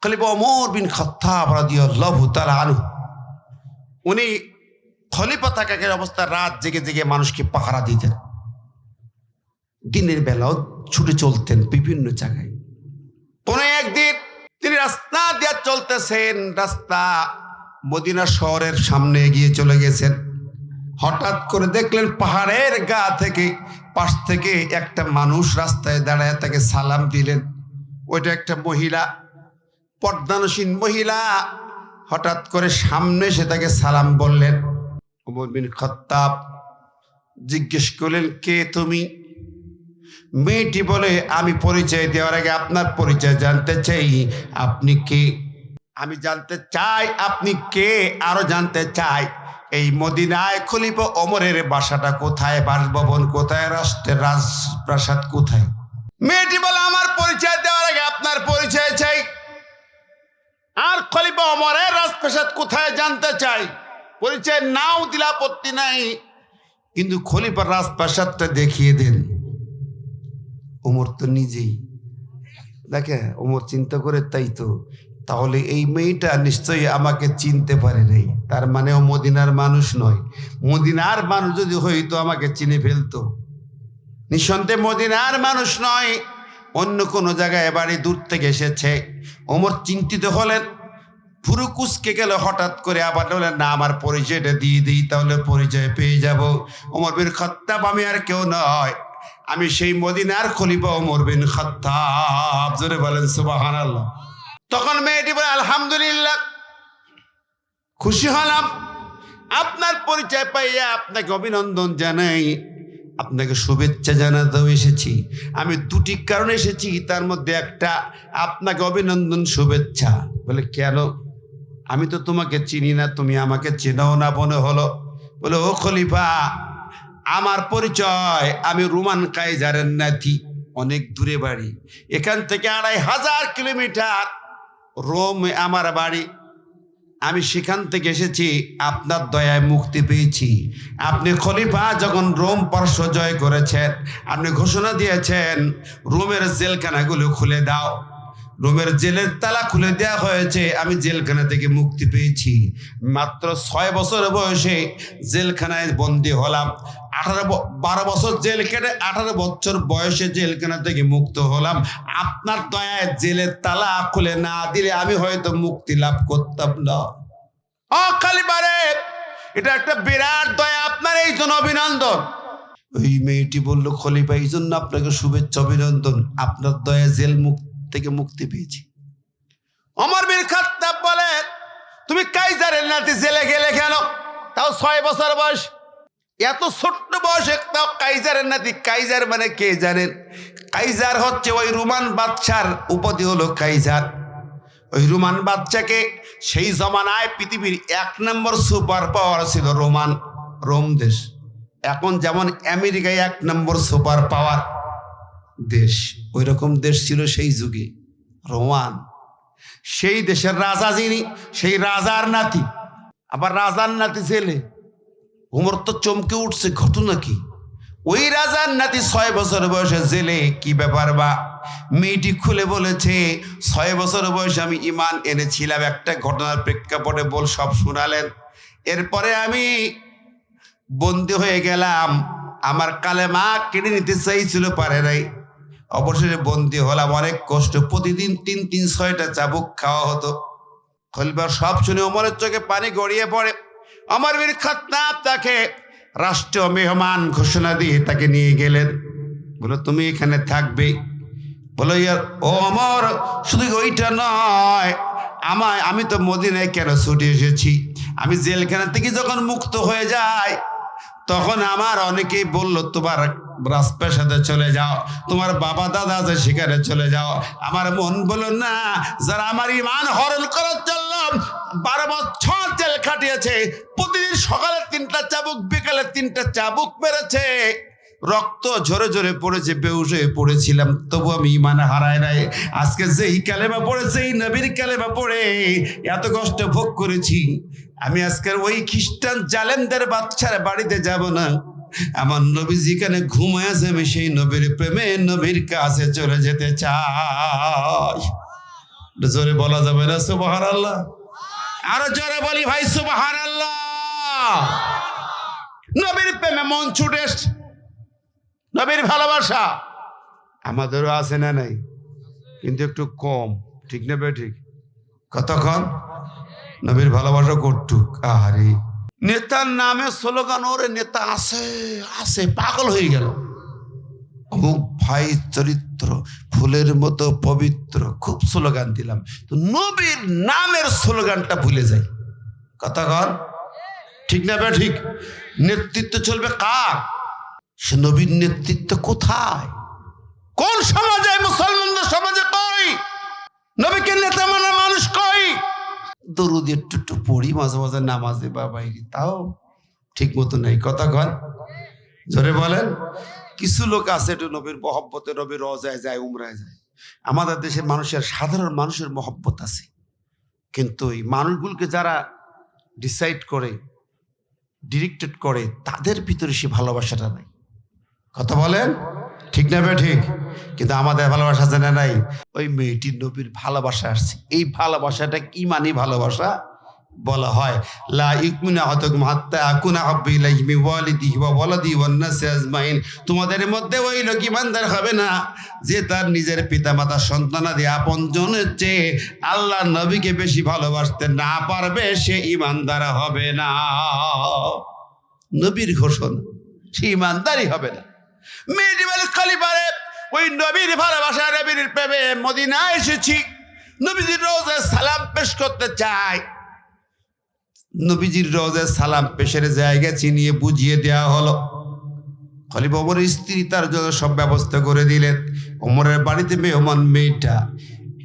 খলিফা ওমর বিন খাত্তাব রাদিয়াল্লাহু তাআলা আনহু উনি খলিফা থাকার অবস্থায় রাত জেগে জেগে মানুষকে পাহারা দিতেন। দিনের বেলাও ছুটে চলতেন বিভিন্ন জায়গায়। কোন একদিন তিনি রাস্তা দিয়ে চলতেছেন, রাস্তা মদিনা শহরের সামনে এগিয়ে চলে গেছেন। হঠাৎ করে দেখলেন পাহাড়ের গা থেকে পাশ থেকে একটা মানুষ রাস্তায় দাঁড়ায় তাকে সালাম দিলেন। ওইটা একটা মহিলা, পর্দানসীন মহিলা। হঠাৎ করে সামনে এসে তাকে সালাম বললেন। ওমর বিন খাত্তাব জিজ্ঞেস করলেন, কে তুমি? মেয়েটি বলে, আমি পরিচয় দেওয়ার আগে আপনার পরিচয় জানতে চাই। আপনি কে? আমি জানতে চাই আপনি কে, আরো জানতে চাই এই মদিনায় খলিফা ওমরের বাসাটা কোথায়, বাসভবন কোথায়, রাষ্ট্রের রাজপ্রাসাদ কোথায়? মেয়েটি বলে, আমার পরিচয় দেওয়ার আগে আপনার পরিচয় চাই, আর খলিফা ওমরের রাজপ্রাসাদ কোথায় জানতে চাই। পরিচয় নাও দিলে আপত্তি নাই, কিন্তু খলিফার রাজপ্রাসাদটা দেখিয়ে দেন। ওমর তো নিজেই দেখে, ওমর চিন্তা করে, তাই তো, তাহলে এই মেয়েটা নিশ্চয়ই আমাকে চিনতে পারে নাই, তার মানে ও মদিনার মানুষ নয়। মদিনার মানুষ যদি হইতো আমাকে চিনে ফেলতো। নিঃসন্দেহে মদিনার মানুষ নয়, অন্য কোনো জায়গায় বাড়ি দূর থেকে এসেছে। ওমর চিন্তিত হলেন, পুরো কুচকে গেল। হঠাৎ করে আবার বললেন, না, আমার পরিচয়টা দিয়ে দিই, তাহলে পরিচয় পেয়ে যাব। ওমর বিন খাত্তাব আমি আর কেউ নয়, আমি সেই মদিনার খলিফা ওমর বিন খাত্তাব। জোরে বলেন সুবহানাল্লাহ। তখন মেয়েটি বলে, আলহামদুলিল্লাহ, খুশি হলাম, আপনার পরিচয় পাইয়া আপনাকে অভিনন্দন জানাই, আপনাকে শুভেচ্ছা জানাতেও এসেছি। আমি দুটি কারণে এসেছি, তার মধ্যে একটা আপনাকে অভিনন্দন শুভেচ্ছা। বলে, কেন? আমি তো তোমাকে চিনি না, তুমি আমাকে চেনাও না মনে হলো। বলে, ও খলিফা, আমার পরিচয়, আমি রোমান কাইজারের নাতি, অনেক দূরে বাড়ি, এখান থেকে 2500 কিলোমিটার রোম আমার বাড়ি। আমি সেখান থেকে এসেছি, আপনার দয়ায় মুক্তি পেয়েছি। আপনি খলিফা যখন রোম পারস্য জয় করেছেন, আপনি ঘোষণা দিয়েছেন রোমের জেলখানাগুলো খুলে দাও। রোমের জেলের তালা খুলে দেওয়া হয়েছে, আমি জেলখানা থেকে মুক্তি পেয়েছি। মাত্র 6 বছর বয়সে জেলখানায় বন্দী হলাম। 12 বছর জেল কেটে 18 বছর বয়সে জেলখানা থেকে মুক্ত হলাম। আপনার দয়ায় জেলের তালা খুলে না দিলে আমি হয়তো মুক্তি লাভ করতাম না। ও খলিফা রে, এটা একটা বিরাট দয়া, আপনার এই জন্য অভিনন্দন। ওই মেয়েটি বলল, খলিফা, এই জন্য আপনাকে শুভেচ্ছা অভিনন্দন, আপনার দয়া জেল থেকে মুক্তি পেয়েছি। ওমর বিন খাত্তাব বলে, তুমি কাইজারের নাতি, জেলে গেলে কেন? তাও 6 বছর বয়স, এত ছোট্ট বয়সে তাও কাইজারের নাতি। কাইজার মানে কে জানেন? কাইজার হচ্ছে ওই রোমান বাদশার উপাধি হলো কাইজার। ওই রোমান বাদশাকে সেই জমানায় পৃথিবীর 1 নম্বর সুপার পাওয়ার ছিল রোম দেশ। এখন যেমন আমেরিকায় 1 নম্বর সুপার পাওয়ার দেশ, ওই রকম দেশ ছিল সেই যুগে রোমান। সেই দেশের রাজা যিনি, সেই রাজার নাতি, আবার রাজার নাতি ছেলে। ওমর তো চমকে উঠছে, ঘটনা কি? ওই রাজার নাতি 6 বছর বয়সে জেলে, কি ব্যাপার বা? মেয়েটি খুলে বলেছে, 6 বছর বয়সে আমি ঈমান এনেছিলাম, একটা ঘটনার প্রেক্ষাপটে সব শোনালেন। এরপরে আমি বন্দী হয়ে গেলাম, আমার কালেমা কেড়ে নিতে চাইছিল, পারে নাই, অবশেষে বন্দী হলাম, অনেক কষ্ট, প্রতিদিন 3-6টা চাবুক খাওয়া হতো। খলিফা সব শুনে ওমরের চোখে পানি গড়িয়ে পড়ে। ওমর বিন খাত্তাব তাকে রাষ্ট্রীয় মেহমান ঘোষণা দিয়ে তাকে নিয়ে গেলেন। বলো, তুমি এখানে থাকবে। বলো, ও ওমর, শুধু ওইটা নয়, আমি তো মদিনায় কেন ছুটে এসেছি? আমি জেলখানা থেকে যখন মুক্ত হয়ে যাই, তখন আমার অনেকেই বলল, তোমার রাজপ্রাসাদে চলে যাও, তোমার বাবা দাদা আছে সেখানে চলে যাও। আমার মন বলল, না, যারা আমার ঈমান হরণ করার জন্য 12 বছর জেল খাটিয়েছে, প্রতিদিন সকালে 3টা চাবুক, বিকালে 3টা চাবুক মেরেছে, রক্ত ঝরে ঝরে পড়েছে, বেহুশ হয়ে পড়েছিলাম, তবু আমি ঈমান হারাই নাই। আজকে যেই কালেমা পড়েছে, এই নবীর কালেমা পড়ে এত কষ্ট ভোগ করেছি, আমি আজকের ওই খ্রিস্টান জালেমদের বাচ্চারা বাড়িতে যাব না। আমার নবী যেখানে ঘুমায় আছে, আমি সেই নবীর প্রেমে নবীর কাছে চলে যেতে চাই। জোরে বলা যাবে না সুবহানাল্লাহ? আরো জোরে বলি ভাই সুবহানাল্লাহ। নবীর প্রেমে মন ছুটে এসছে, নবীর ভালোবাসা আমাদেরও আছে না নাই? কিন্তু একটু কম, ঠিক না বে ঠিক? কতক্ষণ নবীর ভালোবাসা করতুক। আরে নেতার নামে স্লোগান, ওরে নেতা আছে আছে, পাগল হয়ে গেল। অমুক ভাই চরিত্র ফুলের মতো পবিত্র, খুব স্লোগান দিলাম, তো নবীর নামের স্লোগানটা ভুলে যাই। কতক্ষণ ঠিক না বে ঠিক? নেতৃত্ব চলবে কার? সে নবীর নেতৃত্ব কোথায়, কোন সমাজে? মুসলমানদের সমাজে কই নবীকে নেতা মানা মানুষ কই? দরুদ একটু পড়ি মাঝে মাঝে নামাজে বা বাইরে, তাও ঠিক মতো নেই। কতক্ষণ জোরে বলেন? কিছু লোক আছে একটু নবীর মহব্বতে, নবীর রওজায় যায়, উমরায় যায়। আমাদের দেশের মানুষের, সাধারণ মানুষের মহব্বত আছে, কিন্তু এই মানুষগুলোকে যারা ডিসাইড করে, ডিরেক্টেড করে, তাদের ভিতরে সে ভালোবাসাটা নাই। কথা বলেন ঠিক না বে ঠিক? কিন্তু আমাদের ভালোবাসা জানা নাই। ওই মেয়েটির নবীর ভালোবাসা আসছে, এই ভালোবাসাটা ইমানি ভালোবাসা বলা হয়। লা ইউমিনু আহাদুকুম হাত্তা আকুনা আহাব্বু ইলাইহি মিন ওয়ালিদিহি ওয়া ওয়ালাদিহি ওয়ান নাসি আজমাইন। তোমাদের মধ্যে ওই লোক ইমানদার হবে না যে তার নিজের পিতামাতা সন্তানাদি আপনজনের চেয়ে আল্লাহ নবীকে বেশি ভালোবাসতে না পারবে, সে ইমানদার হবে না। নবীর ঘোষণা, সে ইমানদারই হবে না। মেয়েটি বলে, খলিফারে ওই নবীর ভালোবাসা, নবীর প্রেমে মদিনায় এসেছি, নবীজির রওজায় সালাম পেশ করতে চাই। নবীজির রওজায় সালাম পেশের জায়গা চিনিয়ে বুঝিয়ে দেওয়া হলো। খলিফা ওমরের স্ত্রী তার জন্য সব ব্যবস্থা করে দিলেন। ওমরের বাড়িতে মেহমান মেয়েটা।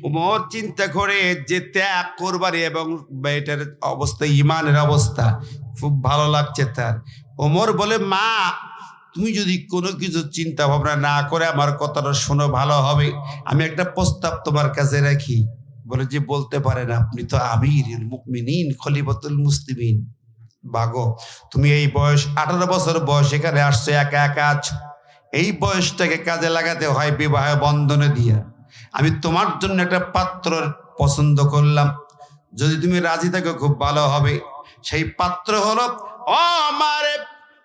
ওমর চিন্তা করে যে ত্যাগ করবারে এবং মেয়েটার অবস্থা, ইমানের অবস্থা খুব ভালো লাগছে তার। ওমর বলে, মা তুমি যদি কোনো কিছু চিন্তা ভাবনা না করে আমার কথাটা শোনো, ভালো হবে। আমি একটা প্রস্তাব তোমার কাছে রাখি। বলে যে বলতে পারেন, আপনি তো আমিরুল মুমিনিন, খলিফাতুল মুসলিমিন। বাগো, তুমি এই বয়স 18 বছর বয়স এখানে আসছো, একা একা আছো। এই বয়সটাকে কাজে লাগাতে হয় বিবাহ বন্ধনে দিয়া। আমি তোমার জন্য একটা পাত্র পছন্দ করলাম, যদি তুমি রাজি থাকো খুব ভালো হবে। সেই পাত্র হলো, ও আমারে,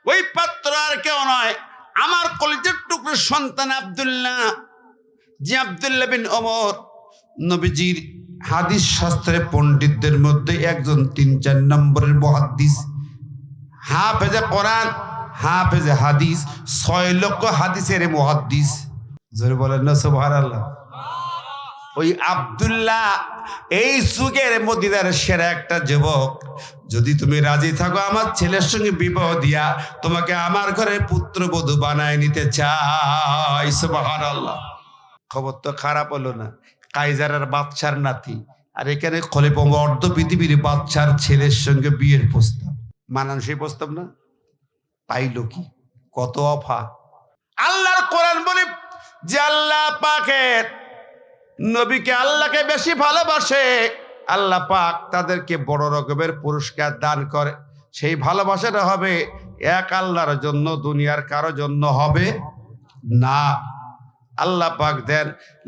ওই পাত্র আর কেউ নয়, আমার কলিজার টুকরো সন্তান আব্দুল্লাহ, যে আব্দুল্লাহ বিন ওমর নবীজির হাদিস শাস্ত্রে পণ্ডিতদের মধ্যে একজন 3-4 নম্বরের মুহাদ্দিস, হাফেজে কোরআন, হাফেজে হাদিস, 6 লক্ষ হাদিসের মুহাদ্দিস। জোরে বলেন না সুবহানাল্লাহ? ওই আব্দুল্লাহ এই যুগের মদিনার সেরা একটা যুবক। যদি তুমি রাজি থাকো আমার ছেলের সঙ্গে বিবাহ দিয়া তোমাকে আমার ঘরে পুত্রবধূ বানায় নিতে চাই। সুবহানাল্লাহ। খবর তো খারাপ হলো না, কাইজারের বাদশার নাতি, আর এখানে খলিফা ওমর অর্ধ পৃথিবীর বাদশার ছেলের সঙ্গে বিয়ের প্রস্তাব। মানান সেই প্রস্তাব না? পাইল কি? কত অফা! আল্লাহর কোরআন বলে যে আল্লাহ পাকের নবীকে আল্লাহকে বেশি ভালোবাসে, আল্লাহ পাক তাদেরকে বড় রকমের পুরস্কার দান করে। সেই ভালোবাসাটা হবে এক আল্লাহর জন্য, দুনিয়ার কারো জন্য হবে না। আল্লাহ পাক দেন,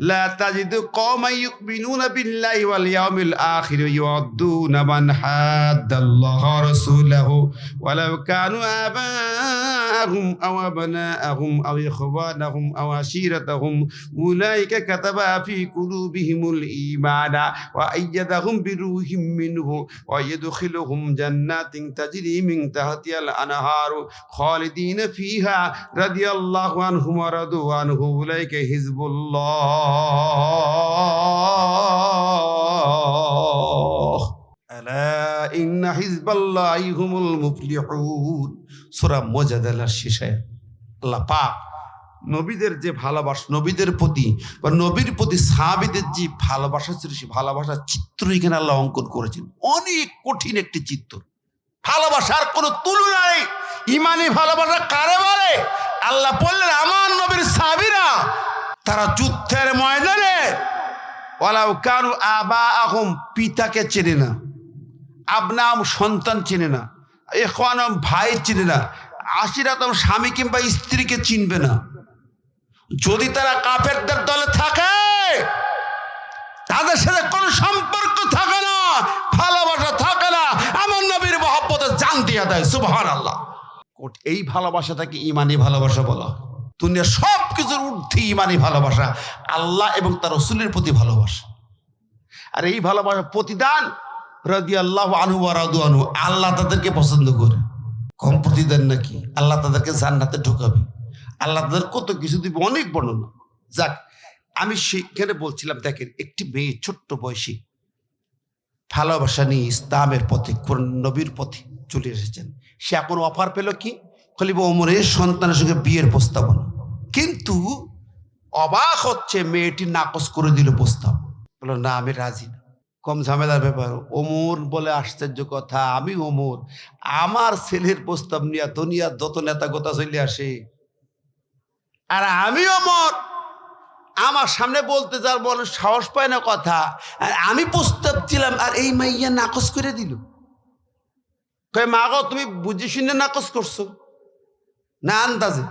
লা তাজিদু কওমান ইউমিনুনা বিল্লাহি ওয়াল ইয়াউমিল আখির ইউআদ্দুনা মান হাদ্দাল্লাহ ওয়া রাসূলাহু ওয়ালাউ কানু আবাআহুম আও আবনাআহুম আও ইখওয়ানাহুম আও আশীরাতাহুম উলাইকা কাতাবা ফি কুলুবিহিমুল ঈমানা ওয়া আইয়াদাহুম বিরূহিম মিনহু ওয়া ইয়াদখিলুহুম জান্নাতিন তাজরি মিন তাহতিহাল আনহারু খালিদিনা ফিহা রাদিয়াল্লাহু আনহুম ওয়া রাদু আনহু উলাইকা হিজবুল্লাহ আলা ইন্না হিজবাল্লাহি হুমুল মুফলিহুন। সূরা মুজাদালার শেষে আল্লাহ পাক নবীদের যে ভালোবাসা, নবীদের প্রতি বা নবীর প্রতি সাহাবীদের যে ভালোবাসা ছিল, সেই ভালোবাসার চিত্র এখানে আল্লাহ অঙ্কন করেছেন। অনেক কঠিন একটি চিত্র। ভালোবাসার কোনো তুলনা নেই। ইমানি ভালোবাসা কারে বলে? আল্লাহ বললেন, আমার নবীর সাহাবীরা তারা যুদ্ধের ময়দানে ওয়ালাউ কানু আবাআহুম, পিতাকে চেনে না, আবনাম সন্তান চেনে না, ইখওয়ানাহুম ভাই চেনে না, আশিরাতাহুম স্বামী কিংবা স্ত্রীকে চিনবে না। যদি তারা কাফেরদের দলে থাকে তাদের সাথে কোনো সম্পর্ক থাকে না, ভালোবাসা থাকে না, আমার নবীর মহব্বতে জান দিয়া দেয়। সুবহানাল্লাহ। এই ভালোবাসাটাকে ইমানি ভালোবাসা বলা হয়। দুনিয়া সব কিছুর ঊর্ধ্বে ইমানি ভালোবাসা, আল্লাহ এবং তার রাসূলের প্রতি ভালোবাসা। আর এই ভালোবাসা প্রতিদান রাদিয়াল্লাহু আনহু ওয়া রাদু আনহু, আল্লাহ তাদেরকে পছন্দ করে। কম প্রতিদান নাকি? আল্লাহ তাদেরকে জান্নাতে ঢোকাবে, আল্লাহ তাদের কত কিছু দিবে, অনেক বর্ণনা। যাক, আমি সেখানে বলছিলাম, দেখেন একটি মেয়ে ছোট্ট বয়সী ভালোবাসা নিয়ে ইসলামের পথে, কোরআন নবীর পথে চলে এসেছেন। সে এখন অফার পেল কি? খলিফা ওমরের সন্তানের সঙ্গে বিয়ের প্রস্তাবনা। কিন্তু অবাক হচ্ছে, মেয়েটি নাকচ করে দিল প্রস্তাব। বললো না, আমি রাজি না, কম ঝামেলার ব্যাপার। ওমর বলে আশ্চর্য কথা, আমি ওমর, আমার ছেলের প্রস্তাব নিয়ে দুনিয়ার যত নেতা গোতা চলে আসে, আর আমি ওমর আমার সামনে বলতে যার বলে সাহস পায় না কথা। আর আমি প্রস্তাব ছিলাম, আর এই মাইয়া নাকচ করে দিল। কয় মা গো, তুমি বুঝে শুনে নাকচ করছো না আন্দাজে?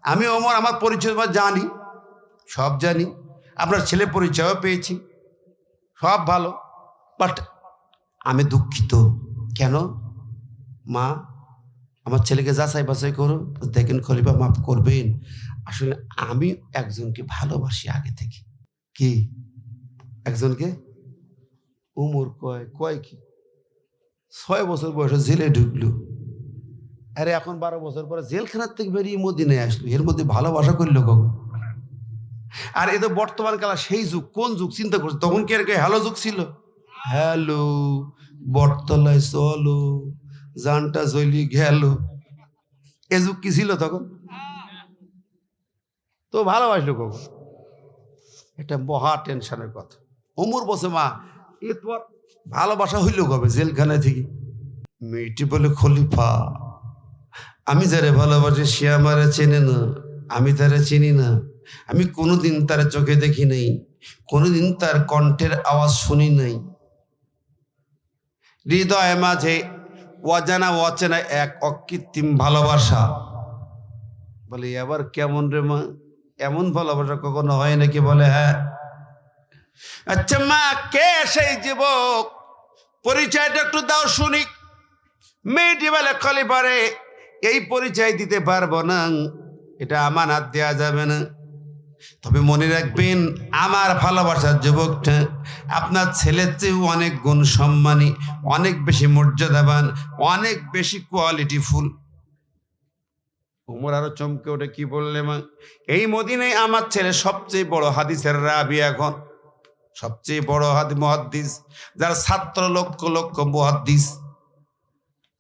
আমি ওমর, আমার পরিচয় জানি, সব জানি, আপনার ছেলে পরিচয়ও পেয়েছি, সব ভালো, বাট আমি দুঃখিত। কেন মা? আমার ছেলেকে যাচাই বাছাই করো। দেখেন খলিফা, মাফ করবেন, আসলে আমি একজনকে ভালোবাসি আগে থেকে। কি একজনকে? উমর কয় কি 6 বছর বয়সে জেলে ঢুকলো, আরে এখন 12 বছর পরে জেলখানার থেকে বেরিয়ে মদিনায় আসলো, এর মধ্যে ভালোবাসা করলো কখন? আর এ তো বর্তমান কালা সেই যুগ। কোন যুগ চিন্তা করছে? তখন কি আর হ্যালো যুগ ছিল? হ্যালো, বটতলায় চলো, জানটা জ্বলি গেল, এ যুগ কি ছিল তখন? তো ভালোবাসলো কখন? এটা মহা টেনশনের কথা। ওমর বসে, মা এ তোমার ভালোবাসা হইল কবে? জেলখানা থেকে। মেয়েটি বলে, খলিফা, আমি যারে ভালোবাসি সে আমারে চেনে না, আমি তারে চিনি না, আমি কোনোদিন তার চোখে দেখি নাই, কোনোদিন তার কণ্ঠের আওয়াজ শুনি নাই। হৃদয় মাঝে অজানা অচেনা এক অকৃত্রিম ভালোবাসা। বলে এবার কেমন রে মা, এমন ভালোবাসা কখনো হয় নাকি? বলে হ্যাঁ। আচ্ছা মা, কে সেই যুবক? পরিচয়টা একটু দাও শুনি। মেয়েটি বলে, খলিফারে, এই পরিচয় দিতে পারবো না, এটা আমানত দেওয়া যাবে না। তবে মনে রাখবেন, আমার ভালোবাসার যুবকটা আপনার ছেলের চেয়েও অনেক গুণ সম্মানী, অনেক বেশি মর্যাদাবান, অনেক বেশি কোয়ালিটিফুল। ওমর আরো চমকে ওঠে, কি বললে মা? এই মদিনায় আমার ছেলে সবচেয়ে বড় হাদিসের রাবি, এখন সবচেয়ে বড় মুহাদ্দিস, যার ছাত্র লক্ষ লক্ষ মুহাদ্দিস,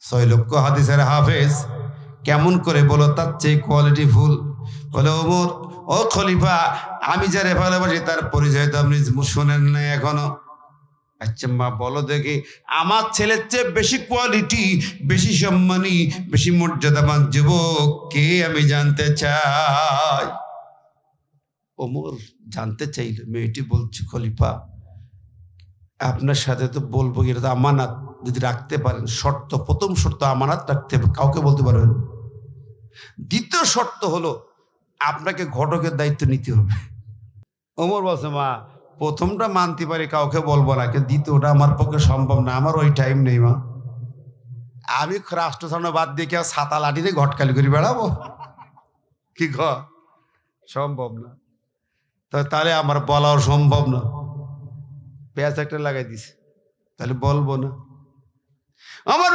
6 লক্ষ হাদিসের হাফেজ। কেমন করে বলো তার চেয়ে কোয়ালিটিফুল? বলে ওমর, ও খলিফা, আমি যারে ভালোবাসি তার পরিচয় তো আপনি শোনেন নাই এখনো। আচ্ছা মা, বলো দেখি, আমার ছেলের চেয়ে বেশি কোয়ালিটি, বেশি সম্মানী, বেশি মর্যাদাবান যুবক কে? আমি জানতে চাই। ওমর জানতে চাইল। মেয়েটি বলছে, খলিফা, আপনার সাথে তো বলবো, এটা তো আমানত, যদি রাখতে পারেন, শর্ত, প্রথম শর্ত আমানত রাখতে হবে, কাউকে বলতে পারবেন। দ্বিতীয় শর্ত হলো আপনাকে ঘটকের দায়িত্ব নিতে হবে। ওমর বলছে, মা, প্রথমটা মানতে পারি, কাউকে বলবো না, কিন্তু দ্বিতীয়টা আমার পক্ষে সম্ভব না, আমার ওই টাইম নেই মা। আমি রাষ্ট্র সামনে বাদ দিয়ে কেউ ছাতা লাঠিতে ঘটকালি করে বেড়াবো? কি সম্ভব না। তাহলে আমার বলাও সম্ভব না। পেঁয়াজ একটা লাগাই দিছে, তাহলে বলবো না। আমার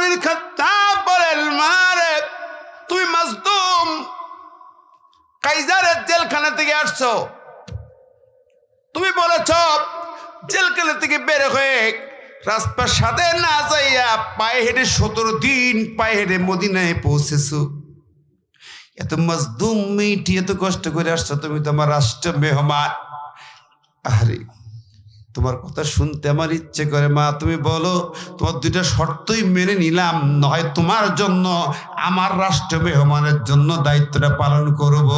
বলেন, মারে তুমি মাজলুম, কাইজারের জেলখানা থেকে আসছো, তুমি বলেছ জেলখানা থেকে বের হয়ে রাস্তার সাথে না যাইয়া পায়ে হেঁটে 17 দিন পায়ে হেঁটে মদিনায় পৌঁছেছো। এত মাজলুম মেয়েটি এত কষ্ট করে আসছো, তুমি তো আমার রাষ্ট্র মেহমান। আরে তোমার কথা শুনতে আমার ইচ্ছে করে মা, তুমি বলো, তোমার 2টা শর্তই মেনে নিলাম, নয় তোমার জন্য, আমার রাষ্ট্র মেহমানের জন্য দায়িত্বটা পালন করব।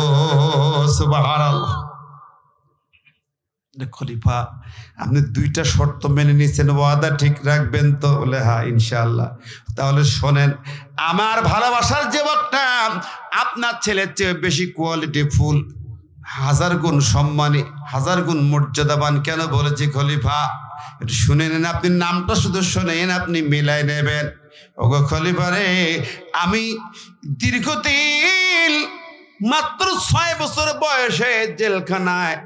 সুবহানাল্লাহ। খলিফা, আপনি 2টা শর্ত মেনে নিয়েছেন, ওয়াদা ঠিক রাখবেন তো? বলে হ্যাঁ ইনশাআল্লাহ। তাহলে শোনেন, আমার ভালোবাসার যুবকটা আপনার ছেলের চেয়ে বেশি কোয়ালিটি ফুল, হাজার গুণ সম্মানী, হাজার গুণ মর্যাদাবান। কেন বলেছি খলিফা? একটু শুনে নেন, আপনি নামটা শুধু শোনেন, আপনি মিলাই নেবেন। ওগো খলিফা রে, আমি দীর্ঘদিন মাত্র 6 বছর বয়সে জেলখানায়,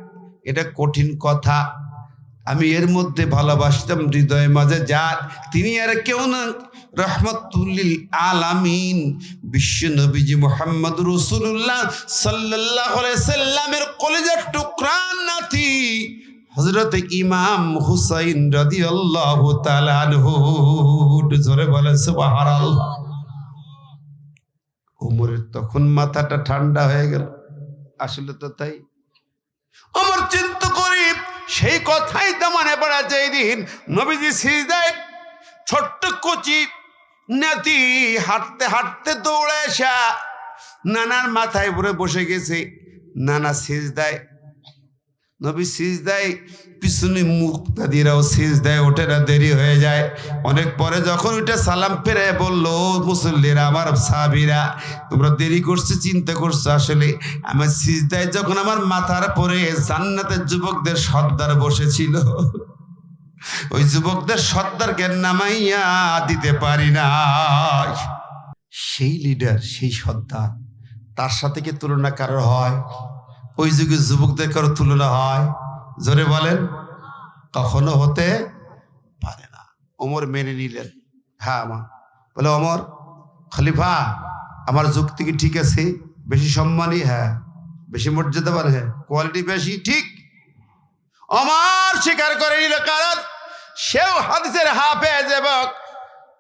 এটা কঠিন কথা। আমি এর মধ্যে ভালোবাসতাম হৃদয় মাঝে যার, তিনি আর কেউ না, রহমতুল্লিল আলামিন বিশ্ব নবীজি মুহাম্মদ রাসূলুল্লাহ সাল্লাল্লাহু আলাইহি সাল্লামের কলিজার টুকরা নাতি হযরত ইমাম হুসাইন রাদিয়াল্লাহু তাআলা আনহু। জোরে বলেন সুবহানাল্লাহ। ওমরের তখন মাথাটা ঠান্ডা হয়ে গেল। আসলে তো তাই। ওমর চিন্তা করি সেই কথাই তো মনে পড়া, যেই দিন নবীজি সিজদায় ছোট্ট কচি নাতি হাঁটতে হাঁটতে দৌড়ে আসা নানার মাথায় উপরে বসে গেছে। নানা সিজদায়, নবী সিজদায়, পিছনে মুক্তাদিরাও সিজদায় ওঠে না, দেরি হয়ে যায়। অনেক পরে যখন ওইটা সালাম ফেরে বললো, মুসল্লিরা, আমার সাহাবীরা, তোমরা দেরি করছো, চিন্তা করছো। আসলে আমার সিজদায় যখন আমার মাথার পরে জান্নাতের যুবকদের সর্দার বসেছিল, ওই যুবকদের সর্দারকে নামাইয়া দিতে পারি না। সেই লিডার, সেই সর্দার, তার সাথে কি তুলনা কারোর হয়? ওই যুগে যুবকদের কারো তুলনা হয়? জোরে বলেন, কখনো হতে পারে না। ওমর মেনে নিলেন। হ্যাঁ মা বলে, ওমর খলিফা, আমার যুক্তি কি ঠিক আছে? বেশি সম্মানী? হ্যাঁ। বেশি মর্যাদাবান? হ্যাঁ। কোয়ালিটি বেশি? ঠিক। ওমর স্বীকার করে নিল, কারণ সেও হাদিসের হাফেজ এবং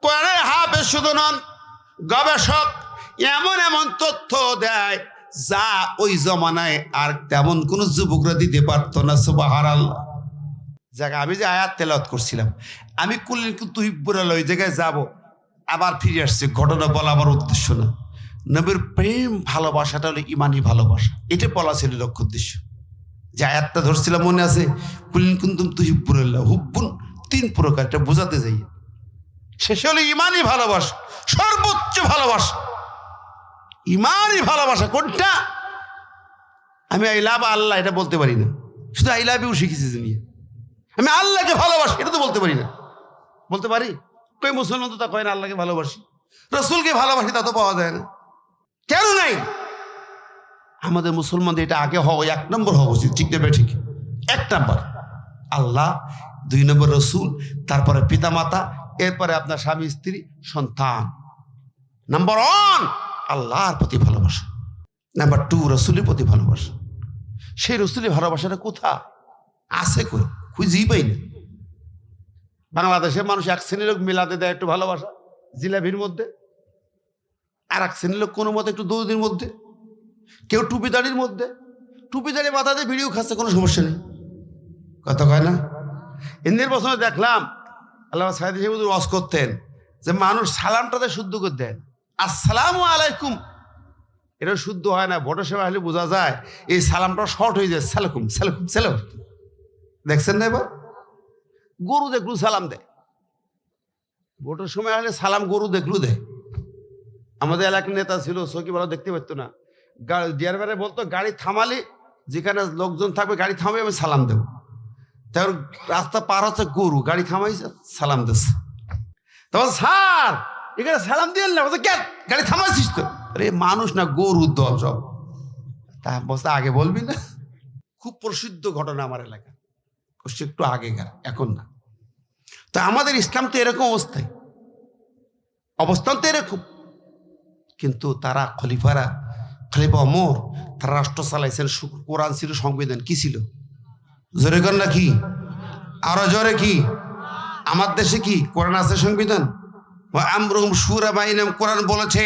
কোরআনের হাফেজ শুধু নন, গবেষক। এমন এমন তথ্য দেয় যা ওই জমানায় আর তেমন কোন যুবকরা দিতে পারতো না। সুবহানাল্লাহ। জায়গা আমি যে আয়াত তেলাওয়াত করছিলাম, আমি কুল্লিন তুহিব্বুনাল ওই জায়গায় যাব, আবার ফিরে আসছে। ঘটনা বলা আমার উদ্দেশ্য না। নবীর প্রেম ভালোবাসাটা হলো ইমানি ভালোবাসা, এটা বলা ছিল লক্ষ্য উদ্দেশ্য। যে আয়াতটা ধরছিলাম মনে আছে, কুল্লিন কুনতুম তুহিব্বুনাল্লাহ, হুব্বুন 3 প্রকার, এটা বোঝাতে যাই। শেষে হলো ইমানি ভালোবাসা, সর্বোচ্চ ভালোবাসা। ইমানি ভালোবাসা কোনটা? আমি আই লাভ আল্লাহ এটা বলতে পারি না, শুধু আই লাভ ইউ শিখেছি। আমি আল্লাহকে ভালোবাসি এটা তো বলতে পারি না। বলতে পারি? কই মুসলমান তো তা কয় না আল্লাহকে ভালোবাসি, রসুলকে ভালোবাসি তা তো পাওয়া যায় না। কেন নাই? আমাদের মুসলমানদের এটা আগে হওয়া, 1 নম্বর হওয়া উচিত। ঠিক না? ঠিক। 1 নম্বর আল্লাহ, 2 নম্বর রসুল, তারপরে পিতা মাতা, এরপরে আপনার স্বামী স্ত্রী সন্তান। নাম্বার 1 আল্লাহর প্রতি ভালোবাসা, নাম্বার 2 রসুলের প্রতি ভালোবাসা। সেই রসুলের ভালোবাসাটা কোথা আছে? কই খুঁজেই পাই না। বাংলাদেশের মানুষ 1 শ্রেণীর লোক মিলাতে দেয় একটু ভালোবাসা জিলাপির মধ্যে, আর 1 শ্রেণীর লোক কোনো মতে একটু দৌদির মধ্যে, কেউ টুপিদাড়ির মধ্যে, টুপিদাড়ি মাথাতে ভিডিও খাচ্ছে, কোনো সমস্যা নেই। কথা কয় না? ইন্দির বছরে দেখলাম আল্লাহ সাইদ সাহেব ওয়াজ করতেন যে মানুষ সালামটাতে শুদ্ধ করে দেন, আসসালামু আলাইকুম, এটা শুদ্ধ হয় না। ভোটের সময় হলে বোঝা যায় এই সালামটা শর্ট হয়ে যায়, সালাকুম সালাকুম সালাম। দেখছেন না? এবার গরু দেখলু সালাম দেয়, ভোটের সময় হলে সালাম গরু দেখলু দেয়। আমাদের এলাকার নেতা ছিল, সকি ভালো দেখতে পারতো না, ডিয়ারবারে বলতো গাড়ি থামালে যেখানে লোকজন থাকবে গাড়ি থামাবে আমি সালাম দেবো। তখন রাস্তা পার হচ্ছে গরু, গাড়ি থামাইছে, সালাম দিচ্ছে। তখন স্যার এখানে সালাম দিয়ে না, কেন গাড়ি থামাইছিস তো? আরে মানুষ না, গরু দল সব। তা বলতে আগে বলবি না? খুব প্রসিদ্ধ ঘটনা আমার এলাকা, একটু আগেকার, এখন না। তো আমাদের ইসলাম তো এরকম অবস্থায়, অবস্থান তো এরকম। কিন্তু তারা খলিফারা, খলিফা ওমর, তারা রাষ্ট্র চালাইছেন। কোরআন ছিল, সংবিধান কি ছিল? জোরে কর না কি? আরো জোরে কি? আমার দেশে কি কোরআন আছে, সংবিধান? আমরুম শুরা বাইনাম, কোরআন বলেছে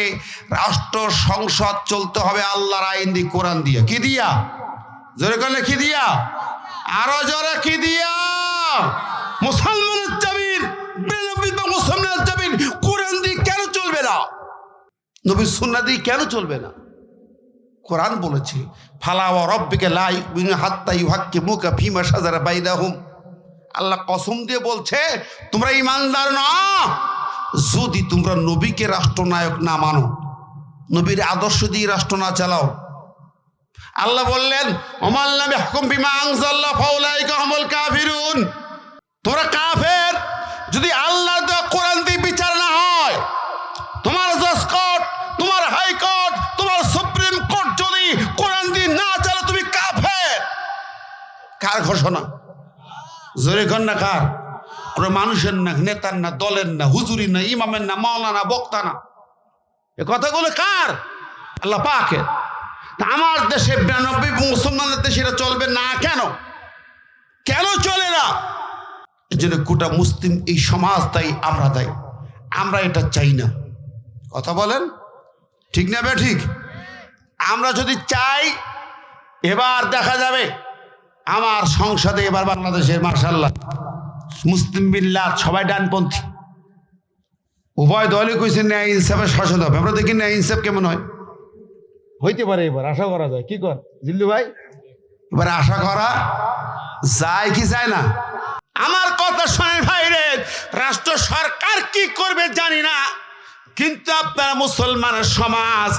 রাষ্ট্র সংসদ চলতে হবে আল্লাহর আইন দিয়ে, কোরআন দিয়া। কি দিয়া? জোরে করলে কি দিয়া? আরো জোরে কি দিয়া? মুসলমানের জামিন, মুসলমানের জামিন কোরআন দিয়ে কেন চলবে না? নবীর সুন্নাহ দিয়ে কেন চলবে না? কোরআন বলেছে ফালা ওয়া রাব্বিকা লা ইউমিনুনা হাত্তা ইউহাক্কিমুকা ফীমা শাজারা বাইনাহুম। আল্লাহ কসম দিয়ে বলছে তোমরা ঈমানদার না যদি তোমরা নবীকে রাষ্ট্রনায়ক না মানো, নবীর আদর্শ দিয়ে রাষ্ট্র না চালাও। আল্লাহ বললেন ওমান লাম ইয়াহকুম বিমা আনজাল্লাহ ফাউলাইকা হুমুল কাফিরুন, তোমরা কাফের যদি আল্লাহর দেওয়া কোরআন দিয়ে বিচার না হয়। তোমার জজ কোর্ট, তোমার হাইকোর্ট, তোমার সুপ্রিম কোর্ট যদি কোরআন দিয়ে না চলে তুমি কাফের। কার ঘোষণা? জোরে কর না কার? কোনো মানুষের না, নেতার না, দলের না, হুজুরি না, ইমামের না, মাওলানা, বক্তা না, এ কথাগুলো কার? আল্লাহ পাকের। তা আমার দেশে 92 মুসলমানের দেশে এটা চলবে না কেন? কেন চলে না? এই জন্য গোটা মুসলিম এই সমাজ তাই আমরা দায়ী। আমরা এটা চাই না। কথা বলেন ঠিক না? ঠিক। আমরা যদি চাই, এবার দেখা যাবে আমার সংসদে এবার বাংলাদেশের মাশাআল্লাহ মুসলিম মিল্লাত সবাই ডানপন্থী, উভয় দলই কইছে ন্যায় ইনসাফের শাসন হবে। আমরা দেখি ন্যায় ইনসাফ কেমন হয়, হইতে পারে এবার আশা করা যায়। কি কর জিল্লু ভাই, এবার আশা করা যায় কি যায় না? আমার কথা শোনেন ভাই রে, রাষ্ট্র সরকার কি করবে জানি না, কিন্তু আপনারা মুসলমানের সমাজ,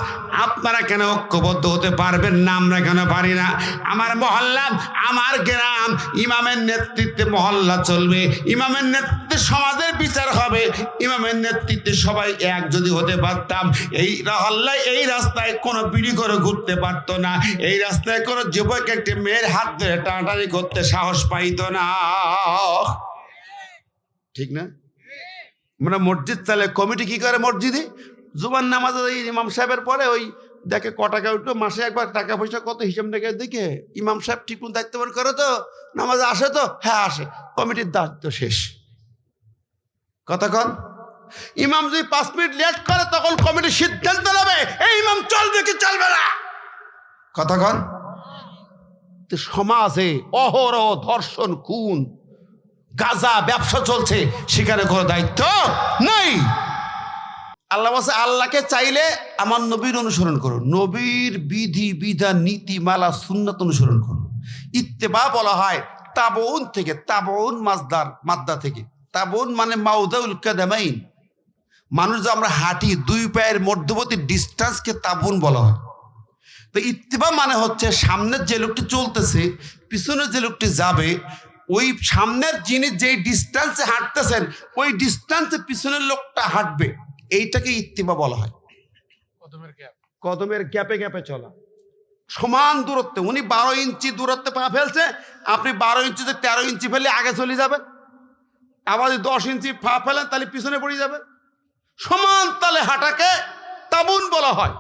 আপনারা কেন ঐক্যবদ্ধ হতে পারবেন না? আমরা কেন পারি না? আমার মহল্লা, আমার গ্রাম, ইমামের নেতৃত্বে মহল্লা চলবে, ইমামের নেতৃত্বে সমাজের বিচার হবে, ইমামের নেতৃত্বে সবাই এক যদি হতে পারতাম, এই মহল্লায় এই রাস্তায় কোনো বিড়ি করে ঘুরতে পারতো না, এই রাস্তায় কোনো যুবক একটি মেয়ের হাত ধরে টানাটানি করতে সাহস পাইত না। ঠিক না? আমরা মসজিদ চালে, কমিটি কি করে মসজিদে জুমার নামাজ ইমাম সাহেবের পরে ওই দেখে ক টাকা উঠলো, মাসে একবার টাকা পয়সা কত হিসাব টাকা দেখে ইমাম সাহেব ঠিক মতো দায়িত্ব পালন করে তো, নামাজ আসে তো, হ্যাঁ আসে, কমিটির দায়িত্ব শেষ। কথা কন, ইমাম যদি 5 মিনিট লেট করে তখন কমিটির সিদ্ধান্ত নেবে এই ইমাম চলবে কি চলবে না। কথা কন, সমাজে অহরহ ধর্ষণ, খুন, গাঁজা ব্যবসা চলছে, সেখানে কোনো দায়িত্ব নেই। আল্লাহ বলছে আল্লাহকে চাইলে আমার নবীর অনুসরণ করো, নবীর বিধি বিধান নীতিমালা সুন্নাত অনুসরণ করো। ইত্তেবা বলা হয় তাবউন থেকে, তাবউন মাদ্দা থেকে, তাবউন মানে মাউদাউল কাদামাইন, মানুষ যে আমরা হাঁটি দুই পায়ের মধ্যবর্তী ডিস্টেন্সকে তাবউন বলা হয়। তো ইত্তেবা মানে হচ্ছে সামনের যে লোকটি চলতেছে, পিছনের যে লোকটি যাবে, ওই সামনের যিনি যেই ডিস্টেন্সে হাঁটতেছেন ওই ডিস্টেন্সে পিছনের লোকটা হাঁটবে, এইটাকে ইত্তিবা বলা হয়। কদমের গ্যাপে গ্যাপে চলা, সমান দূরত্বে। উনি 12 ইঞ্চি দূরত্বে পা ফেলছে, আপনি 12 ইঞ্চিতে 13 ইঞ্চি ফেললে আগে চলে যাবেন, আবার যদি 10 ইঞ্চি পা ফেলেন তাহলে পিছনে পড়ে যাবেন। সমান তালে হাঁটাকে তাবুন বলা হয়।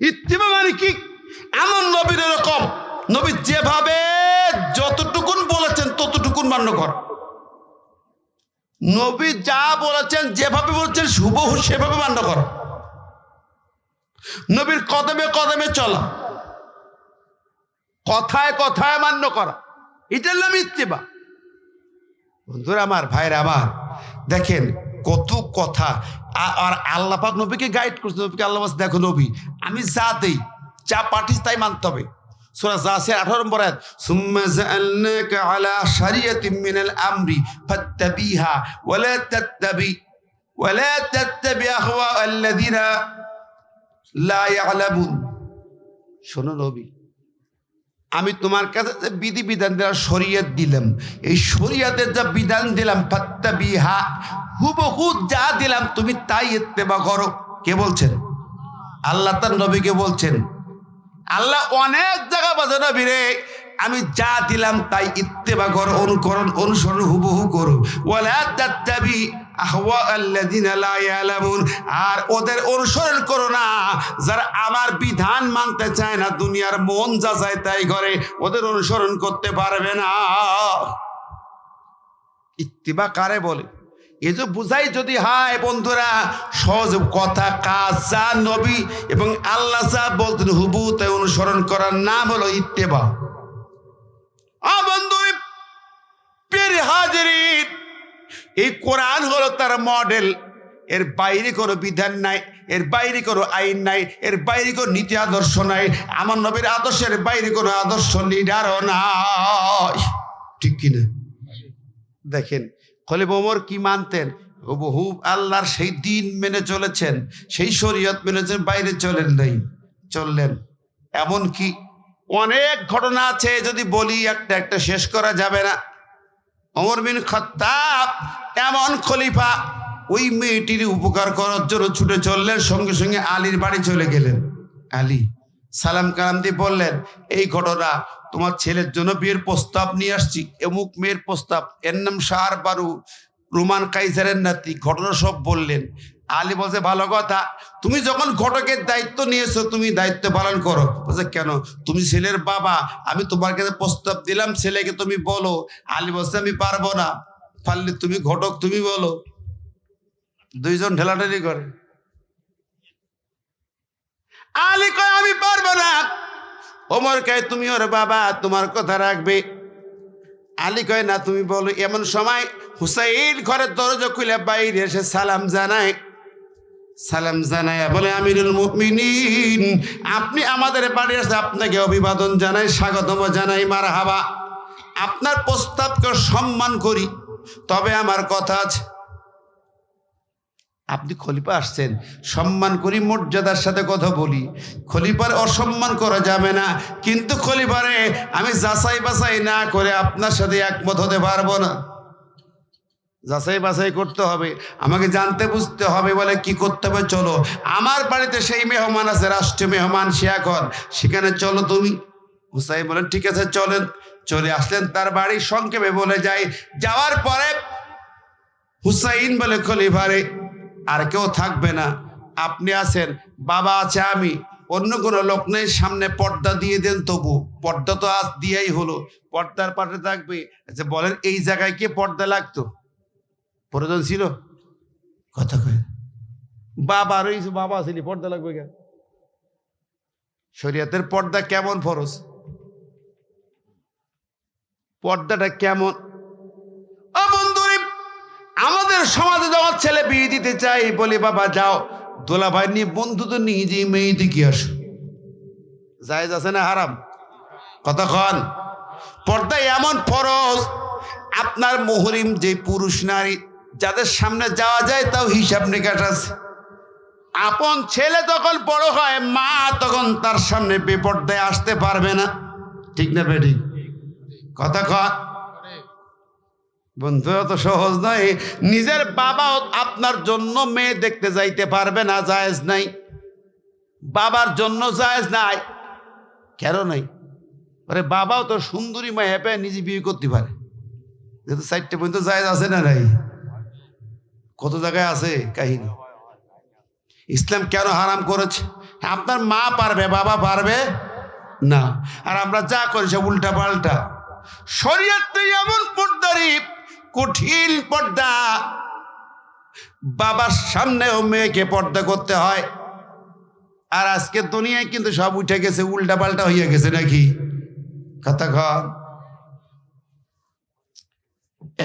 ইত্তিবা মানে কি? এমন নবীর এরকম, নবী যেভাবে যতটুকুন বলেছেন ততটুকুন মান্য কর। নবী যা বলেছেন, যেভাবে বলেছেন হুবহু সেভাবে মান্য কর। নবীর কদমে কদমে চলা, কথায় কথায় মান্য করা, এটার নাম ইত্তিবা। বন্ধুরা আমার, ভাইরা আমার, দেখেন কত কথা। আর আল্লাহ পাক নবীকে গাইড করছে। নবীকে আল্লাহ বলছে দেখো নবী, আমি যা দেই, যা পাঠিস তাই মানতে হবে। সূরা জাসিয়ার 18 নম্বর আয়াত, সুম্মা জাআলনাকা আলা শারিয়াতিন মিনাল আমরি ফাত্তাবিহা ওয়ালা তাত্তাবি আহওয়া আল্লাযিনা লা ইয়ালামুন। শোনো নবী, আমি তোমার কাছে যে বিধি বিধান দিলাম, শরীয়ত দিলাম, এই শরীয়তের যা বিধান দিলাম, ফাত্তাবিহা, হুবহু যা দিলাম তুমি তাই ইত্তেবা করো। কে বলছেন? আল্লাহ তার নবীকে বলছেন। আল্লাহ অনেক জায়গা বাজে নবী রে, আমি যা দিলাম তাই ইত্তেবা করো, অনুকরণ অনুসরণ হুবহু করো। ওয়ালা তাত্তাবি আহওয়া আল্লাযিনা লা ইয়ালামুন, আর ওদের অনুসরণ করো না যারা আমার বিধান মানতে চায় না, দুনিয়ার মন যা চায় তাই করে, ওদের অনুসরণ করতে পারবে না। ইত্তিবা কারে বলে? এই যে বুঝাই যদি হয় বন্ধুরা, সহজ কথা, কাজ যা নবী এবং আল্লাহ যা বলতেন হুবহু তাই অনুসরণ করার নাম হলো ইত্তেবা। বন্ধু পীর হাজিরিন, এই কোরআন হলো তার মডেল। এর বাইরে কোনো বিধান নাই, এর বাইরে কোনো আইন নাই, এর বাইরে কোনো নীতি আদর্শ নাই। আমার নবীর আদর্শের বাইরে কোনো আদর্শ লিডারও নাই। ঠিক কিনা? দেখেন খলিফা ওমর কি মানতেন? হুবহু আল্লাহর সেই দিন মেনে চলেছেন, সেই শরীয়ত মেনে চলেছেন, বাইরে চলেন নাই, চললেন। এমন কি অনেক ঘটনা আছে, যদি বলি একটা একটা শেষ করা যাবে না। ওমর বিন খাত্তাব এমন খলিফা, ওই মেয়েটির উপকার করার জন্য ছুটে চললেন, সঙ্গে সঙ্গে আলীর বাড়ি চলে গেলেন। আলী সালাম কালাম দিয়ে বললেন, এই ঘটনা, তোমার ছেলের জন্য বিয়ের প্রস্তাব নিয়ে আসছি, এমুক মেয়ের প্রস্তাব, এর নাম শাহর বারু, রোমান কাইজারের নাতি। ঘটনা সব বললেন। আলী বলছে, ভালো কথা, তুমি যখন ঘটকের দায়িত্ব নিয়েছো তুমি দায়িত্ব পালন করো। বলছে, কেন? তুমি ছেলের বাবা, আমি তোমার কাছে প্রস্তাব দিলাম, ছেলেকে তুমি বলো। আলী বলছে, আমি পারবো না। পারলে তুমি ঘটক, তুমি বলো। দুইজন ঢেলাঢেলি করে। আলী কয়, আমি পারবো না। ওমর কয়, তুমি ওর বাবা, তোমার কথা রাখবে। আলী কয়, না, তুমি বলো। এমন সময় হুসাইন ঘরের দরজা খুলে বাইরে এসে সালাম জানায়। সালাম জানায় বলে, আমিরুল মুমিনিন, আপনি আমাদের বাড়ি আসে, আপনাকে অভিবাদন জানাই, স্বাগতম জানাই, মারহাবা। আপনার প্রস্তাবকে সম্মান করি, তবে আমার কথা আছে। আপনি খলিফা আসছেন, সম্মান করি, মর্যাদার সাথে কথা বলি। খলিফার অসম্মান করা যাবে না, কিন্তু খলিফারে আমি যাচাই বাছাই না করে আপনার সাথে একমত হতে পারবো না। যাচাই বাছাই করতে হবে, আমাকে জানতে বুঝতে হবে। বলে, কি করতে হবে? চলো, আমার বাড়িতে সেই মেহমান আছে, রাষ্ট্রীয় মেহমান, সে এখন সেখানে চলো তুমি। হুসাইন বলেন, ঠিক আছে চলেন। চলে আসলেন তার বাড়ি। সংক্ষেপে বলে যায়, যাওয়ার পরে হুসাইন বলে, খলিফারে আর কেউ থাকবে না, আপনি আছেন, বাবা আছে, আমি, অন্য কোনো লোক নেই, সামনে পর্দা দিয়ে দেন। তবু পর্দা তো আজ দিয়েই হলো, পর্দার পাশে থাকবে। আচ্ছা বলেন, এই জায়গায় কি পর্দা লাগতো? প্রয়োজন ছিল? কথা কয়, বাবা রয়েছে, বাবা ছিল, পর্দা লাগবে কেন? শরীয়তের পর্দা কেমন ফরজ? পর্দাটা কেমন? ও বন্ধুরে, আমাদের সমাজে যখন ছেলে বিয়ে দিতে চাই, বলি, বাবা যাও, দোলা ভাই নিয়ে, বন্ধু তো নিজেই মেয়ে দিকে আসো। জায়েজ আছে না হারাম? কতক্ষণ? পর্দা এমন ফরজ, আপনার মুহরিম যে পুরুষ নারী যাদের সামনে যাওয়া যায়, তাও হিসাব নিকাশ আছে। আপন ছেলে তখন বড় হয়, মা তখন তার সামনে বেপর্দায় আসতে পারবে না। ঠিক না বেঠিক? কথা কয় বন্ধু, অত সহজ নয়। নিজের বাবাও আপনার জন্য মেয়ে দেখতে যাইতে পারবে না, জায়েজ নাই। বাবার জন্য জায়েজ নাই। কেন নাই? আরে বাবাও তো সুন্দরী মেয়ে পেয়ে নিজে বিয়ে করতে পারে, যেহেতু 4টে পর্যন্ত জায়েজ আছে না নাই? কত জায়গায় আছে কাহিনী। ইসলাম কেন হারাম করেছে? আপনার মা পারবে, বাবা পারবে না। আর আমরা যা করি সব উল্টা পাল্টা। শরীয়তে এমন পর্দারি, কঠিন পর্দা, বাবার সামনেও মেয়েকে পর্দা করতে হয়। আর আজকে দুনিয়ায় কিন্তু সব উঠে গেছে, উল্টা পাল্টা হইয়া গেছে নাকি? কথা কন।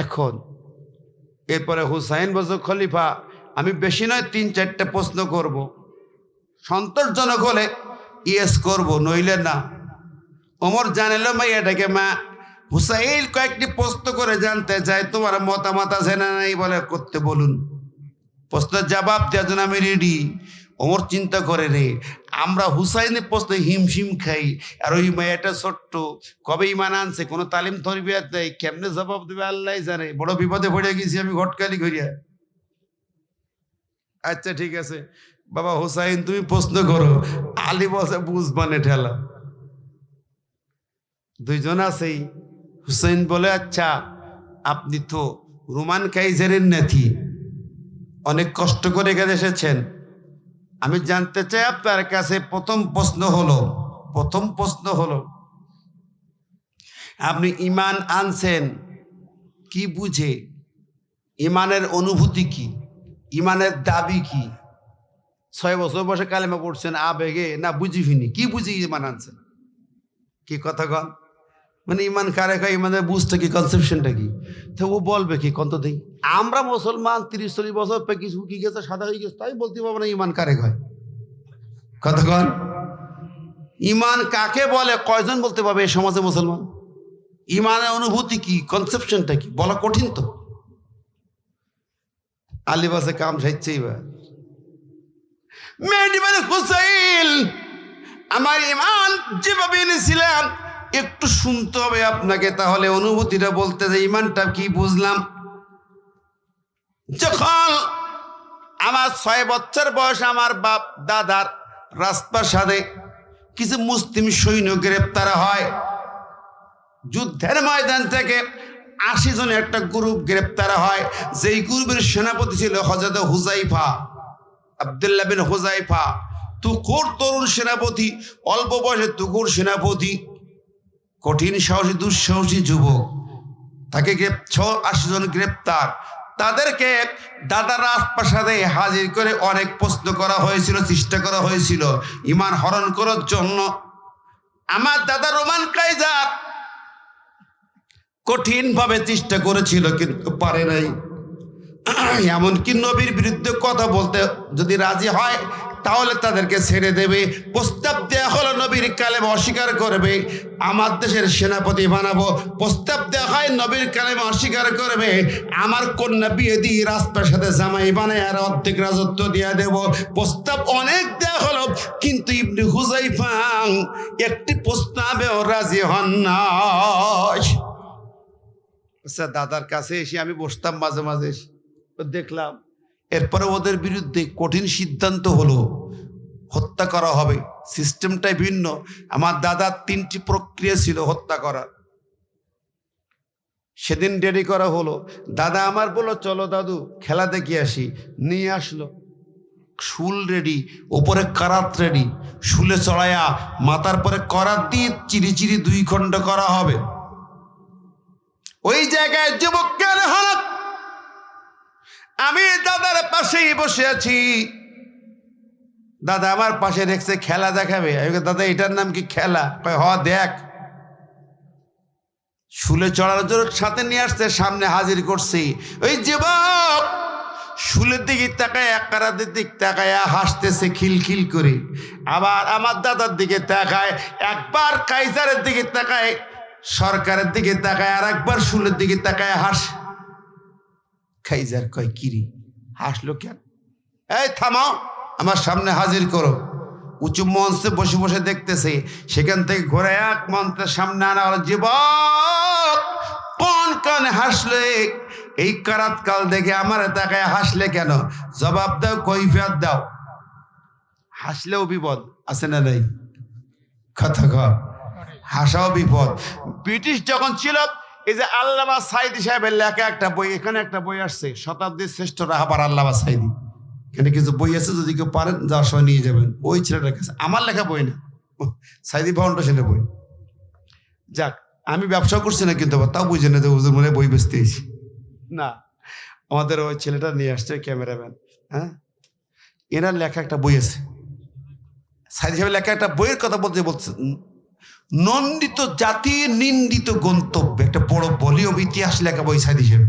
এখন এরপরে হুসাইন বলছে, খলিফা আমি বেশি নয় 3-4টে প্রশ্ন করব, সন্তোষজনক হলে ইয়েস করব, নইলে না। ওমর জানালো, এটাকে মা। হুসাইন কয়েকটি প্রশ্ন করে জানতে চাই, তোমার মতামত আছে না নাই? বলে, করতে বলুন। প্রশ্নের জবাব দেওয়ার জন্য আমি রেডি। ওমর চিন্তা করে রে, আমরা হুসাইনের প্রশ্ন হিমশিম খাই, আর ওই মেয়েটা ছোট্ট, কবে ইমান আনছে, কোনো তালিম তরবিয়াত দেয়, কেমনে জবাব দেবে আল্লাহ জানে। বড় বিপদে পড়ে গেছি আমি, ঘটকালি করিয়া। আচ্ছা ঠিক আছে বাবা হুসাইন, তুমি প্রশ্ন করো। আলী বসে বুঝবানে ঠেলা, দুইজন আছেই। হুসাইন বলে, আচ্ছা আপনি তো রোমান কাইজারের নাতি, অনেক কষ্ট করে এখানে এসেছেন, আমি জানতে চাই আপনার কাছে প্রথম প্রশ্ন হলো আপনি ইমান আনছেন কি বুঝে? ইমানের অনুভূতি কি? ইমানের দাবি কি? 6 বছর বসে কালেমা পড়ছেন আবেগে, না বুঝি ফিনি, কি বুঝি ইমান আনছেন? কি কথা কন? মানে ইমান কারে কয়, ইমানের বুঝতে কি, কনসেপশনটা কি? তো ও বলবে কি কন্ত দিই? আমরা মুসলমান 30-40 বছর পে কিছু কি গেছে, সাদা হয়ে গেছে, তাই বলতে পারবো না ইমান কারে কয়। কথা কন। ইমান কাকে বলে কয়জন বলতে পারবে এই সমাজে মুসলমান? ইমানের অনুভূতি কি, কনসেপশনটা কি, বলা কঠিন তো। আলিবাসে কাম সাইছে এবার। মেয়েটি মানে হুসাইন, আমার ইমান যেভাবে এনেছিলাম একটু শুনতে হবে আপনাকে, তাহলে অনুভূতিটা বলতে যে ইমানটা কি বুঝলাম। যখন আমার 6 বছর বয়স, আমার বাপ দাদার রাজপ্রাসাদে কিছু মুসলিম সৈন্য গ্রেপ্তার হয়। যুদ্ধের ময়দান থেকে 80 জনের একটা গ্রুপ গ্রেপ্তার হয়, যেই গ্রুপের সেনাপতি ছিল হযরত হুযাইফা, আব্দুল্লাহ বিন হুযাইফা। তুখোর তরুণ সেনাপতি, অল্প বয়সে তুখোর সেনাপতি, কঠিন সাহসী দুঃসাহসী যুবক। তাকে 80 জন গ্রেপ্তার। তাদেরকে দাদার রাজপ্রাসাদে হাজির করে অনেক প্রশ্ন করা হয়েছিল, চেষ্টা করা হয়েছিল ঈমান হরণ করার জন্য। আমার দাদা রোমান কাইজার কঠিন ভাবে চেষ্টা করেছিল, কিন্তু পারে নাই। এমনকি নবীর বিরুদ্ধে কথা বলতে যদি রাজি হয় তাহলে তাদেরকে ছেড়ে দেবে। প্রস্তাব দেওয়া হলো নবীর কালেমা অস্বীকার করবে, আমার দেশের সেনাপতি বানাবো। প্রস্তাব দেওয়া হয় নবীর কালেমা অস্বীকার করবে, আমার কন্যা বিয়ে দিয়ে রাজপ্রাসাদে জামাই বানায় আর অর্ধেক রাজত্ব দিয়ে দেব। প্রস্তাব অনেক দেওয়া হলো, কিন্তু ইবনে হুযাইফা একটি প্রস্তাবেও রাজি হন না। আচ্ছা, দাদার কাছে এসে আমি বসতাম মাঝে মাঝে, দেখলাম এরপরে ওদের বিরুদ্ধে কঠিন সিদ্ধান্ত হলো, হত্যা করা হবে। সিস্টেমটাই ভিন্ন। আমার দাদার 3টি প্রক্রিয়া ছিল হত্যা করার। সেদিন রেডি করা হলো। দাদা আমার বললো, চলো দাদু খেলা দেখে আসি। নিয়ে আসলো শুল রেডি, ওপরে কারাত রেডি। শুলে চড়াইয়া মাথার পরে করাত দিয়ে চিরি চিরি 2 খণ্ড করা হবে। ওই জায়গায় যুবকের হালত। আমি দাদার পাশেই বসে আছি। দাদা আমার পাশে রেখেছে, খেলা দেখাবে। দাদা এটার নাম কি খেলা? হ দেখ। শুলে চড়ার জন্য সাথে নিয়ে আসছে, সামনে হাজির করছি। ওই যুবক শুলের দিকে তাকায়, কারাতের দিক তাকায় হাসতেছে খিলখিল করে। আবার আমার দাদার দিকে তাকায়, একবার কাইজারের দিকে তাকায়, সরকারের দিকে তাকায়, আর একবার শুলের দিকে তাকায় হাস। কাইজার কয়, কিরি হাসলো কেন? এই থামাও, আমার সামনে হাজির করো। উঁচু মঞ্চে বসে বসে দেখতেছে, সেখান থেকে ঘুরে এক মঞ্চের সামনে আনা হলো। যুবক কোন কানে হাসলে? এই কারাত কাল দেখে আমার তাকায় হাসলে কেন? জবাব দাও, কৈফিয়ত দাও। হাসলেও বিপদ আছে না নাই? কথা কর, হাসাও বিপদ। ব্রিটিশ যখন ছিল, এই যে আল্লামা সাঈদী সাহেবের লেখা একটা বই, এখানে একটা বই আসছে, শতাব্দীর শ্রেষ্ঠ রাহবার আল্লামা সাঈদী। এখানে কিছু বই আছে, যদি কেউ পারেন যাওয়ার সময় নিয়ে যাবেন। ওই ছেলেটার কাছে, আমার লেখা বই না, সাঈদী ফাউন্ডেশনের বই। যাক, আমি ব্যবসা করছি না, কিন্তু তাও বুঝে না যে হুজুর মনে বই বেচতে এসেছি না। আমাদের ওই ছেলেটা নিয়ে আসছে, ক্যামেরাম্যান। হ্যাঁ, এনার লেখা একটা বই আছে, সাঈদী সাহেবের লেখা একটা বইয়ের কথা বলছে নন্দিত জাতি নিন্দিত গন্তব্য, একটা বড় ভলিউম ইতিহাস লেখা বই সাঈদী সাহেব।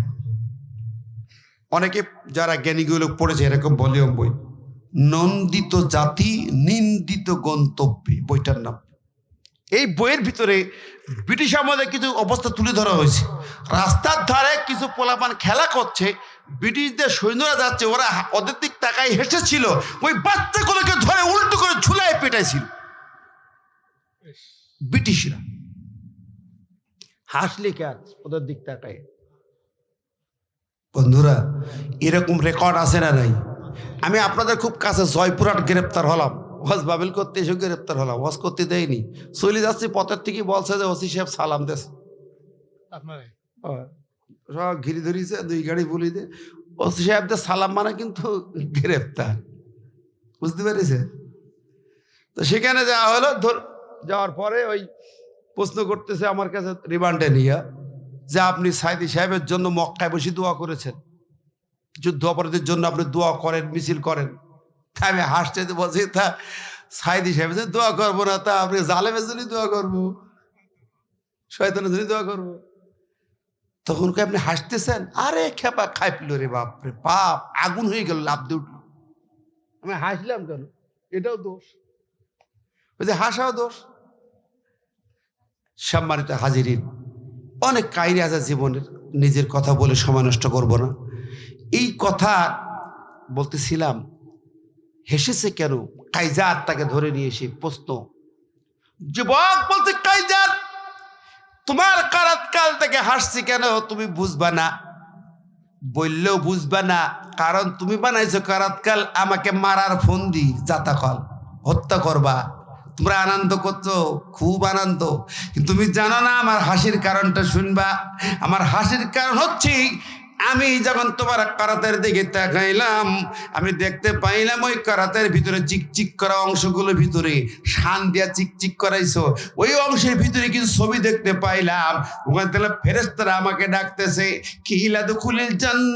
অনেকে যারা জ্ঞানীগুলো পড়েছে এরকম ভলিউম বই, নন্দিত জাতি নিন্দিত গন্তব্যে বইটার নাম। এই বইয়ের ভিতরে ব্রিটিশ আমলে কিছু অবস্থা তুলে ধরা হয়েছে। রাস্তার ধারে কিছু পোলাপান খেলা করছে, ব্রিটিশদের সৈন্যরা যাচ্ছে, ওরা ওদের দিক তাকায় হেসেছিল। ওই বাচ্চাগুলোকে ধরে উল্টো করে ঝুলায় পেটাইছিল ব্রিটিশরা। হাসলি কেন ওদের দিক তাকায়? বন্ধুরা, এরকম রেকর্ড আছে না নাই? আমি আপনাদের খুব কাছে জয়পুরহাট গ্রেপ্তার হলাম, ওয়াজ বাবিল করতে এসে গ্রেপ্তার হলাম। ওয়াজ করতে দেয়নি, চলে যাচ্ছি, পথের থেকে বলছে যে ওসি সাহেব সালাম দেশ। সব ঘিরে ধরিয়েছে, 2 গাড়ি বলি দে। ওসি সাহেবদের সালাম মানে কিন্তু গ্রেপ্তার, বুঝতে পেরেছে? তো সেখানে যাওয়া হলো। যাওয়ার পরে ওই প্রশ্ন করতেছে আমার কাছে রিমান্ডে নিয়ে, যে আপনি সাঈদী সাহেবের জন্য মক্কায় বসে দোয়া করেছেন, যুদ্ধ অপরাধের জন্য আপনি দোয়া করেন, মিছিল করেন। আমি হাসতে বলছি, তা সাঈদী সাহেবের দোয়া করবো না, তা আপনি জালেমের জন্য দোয়া করবো, শয়তানের জন্য দোয়া করবো? তখন আপনি হাসতেছেন? আরে খেপা খাই পেল রে, বাপরে বাপ, আগুন হয়ে গেল, লাভ দিয়ে উঠল। আমি হাসলাম কেন? এটাও দোষ, ওই যে হাসাও দোষ। সম্মানিত হাজিরিন, অনেক কাহিনী আছে জীবনের, নিজের কথা বলে সময় নষ্ট করবো না। এই কথা বলতেছিলাম, হেসেছে কেন? কাইজার তাকে ধরে নিয়ে এসে প্রশ্ন, যুবক বলছে কয়জান, তোমার কারাত কাল থেকে হাসছি কেন তুমি বুঝবা না? বললেও বুঝবা না, কারণ তুমি বানাইছো কারাত কাল আমাকে মারার ফোন দি যাতা কল হত্যা করবা। তোমরা আনন্দ করছো, খুব আনন্দ, কিন্তু তুমি জানো না আমার হাসির কারণটা শুনবা। আমার হাসির কারণ হচ্ছে আমি যখন তোমার কারাতের দিকে তাকাইলাম, আমি দেখতে পাইলাম ওই কারাতের ভিতরে চিকচিক করা অংশগুলোর ভিতরে শান দিয়া চিকচিক করাইছো, ওই অংশের ভিতরে কিছু ছবি দেখতে পাইলাম। ওখানে তাহলে ফেরেশতারা আমাকে ডাকতেছে, কিলা দুখুলিল জান্নাত।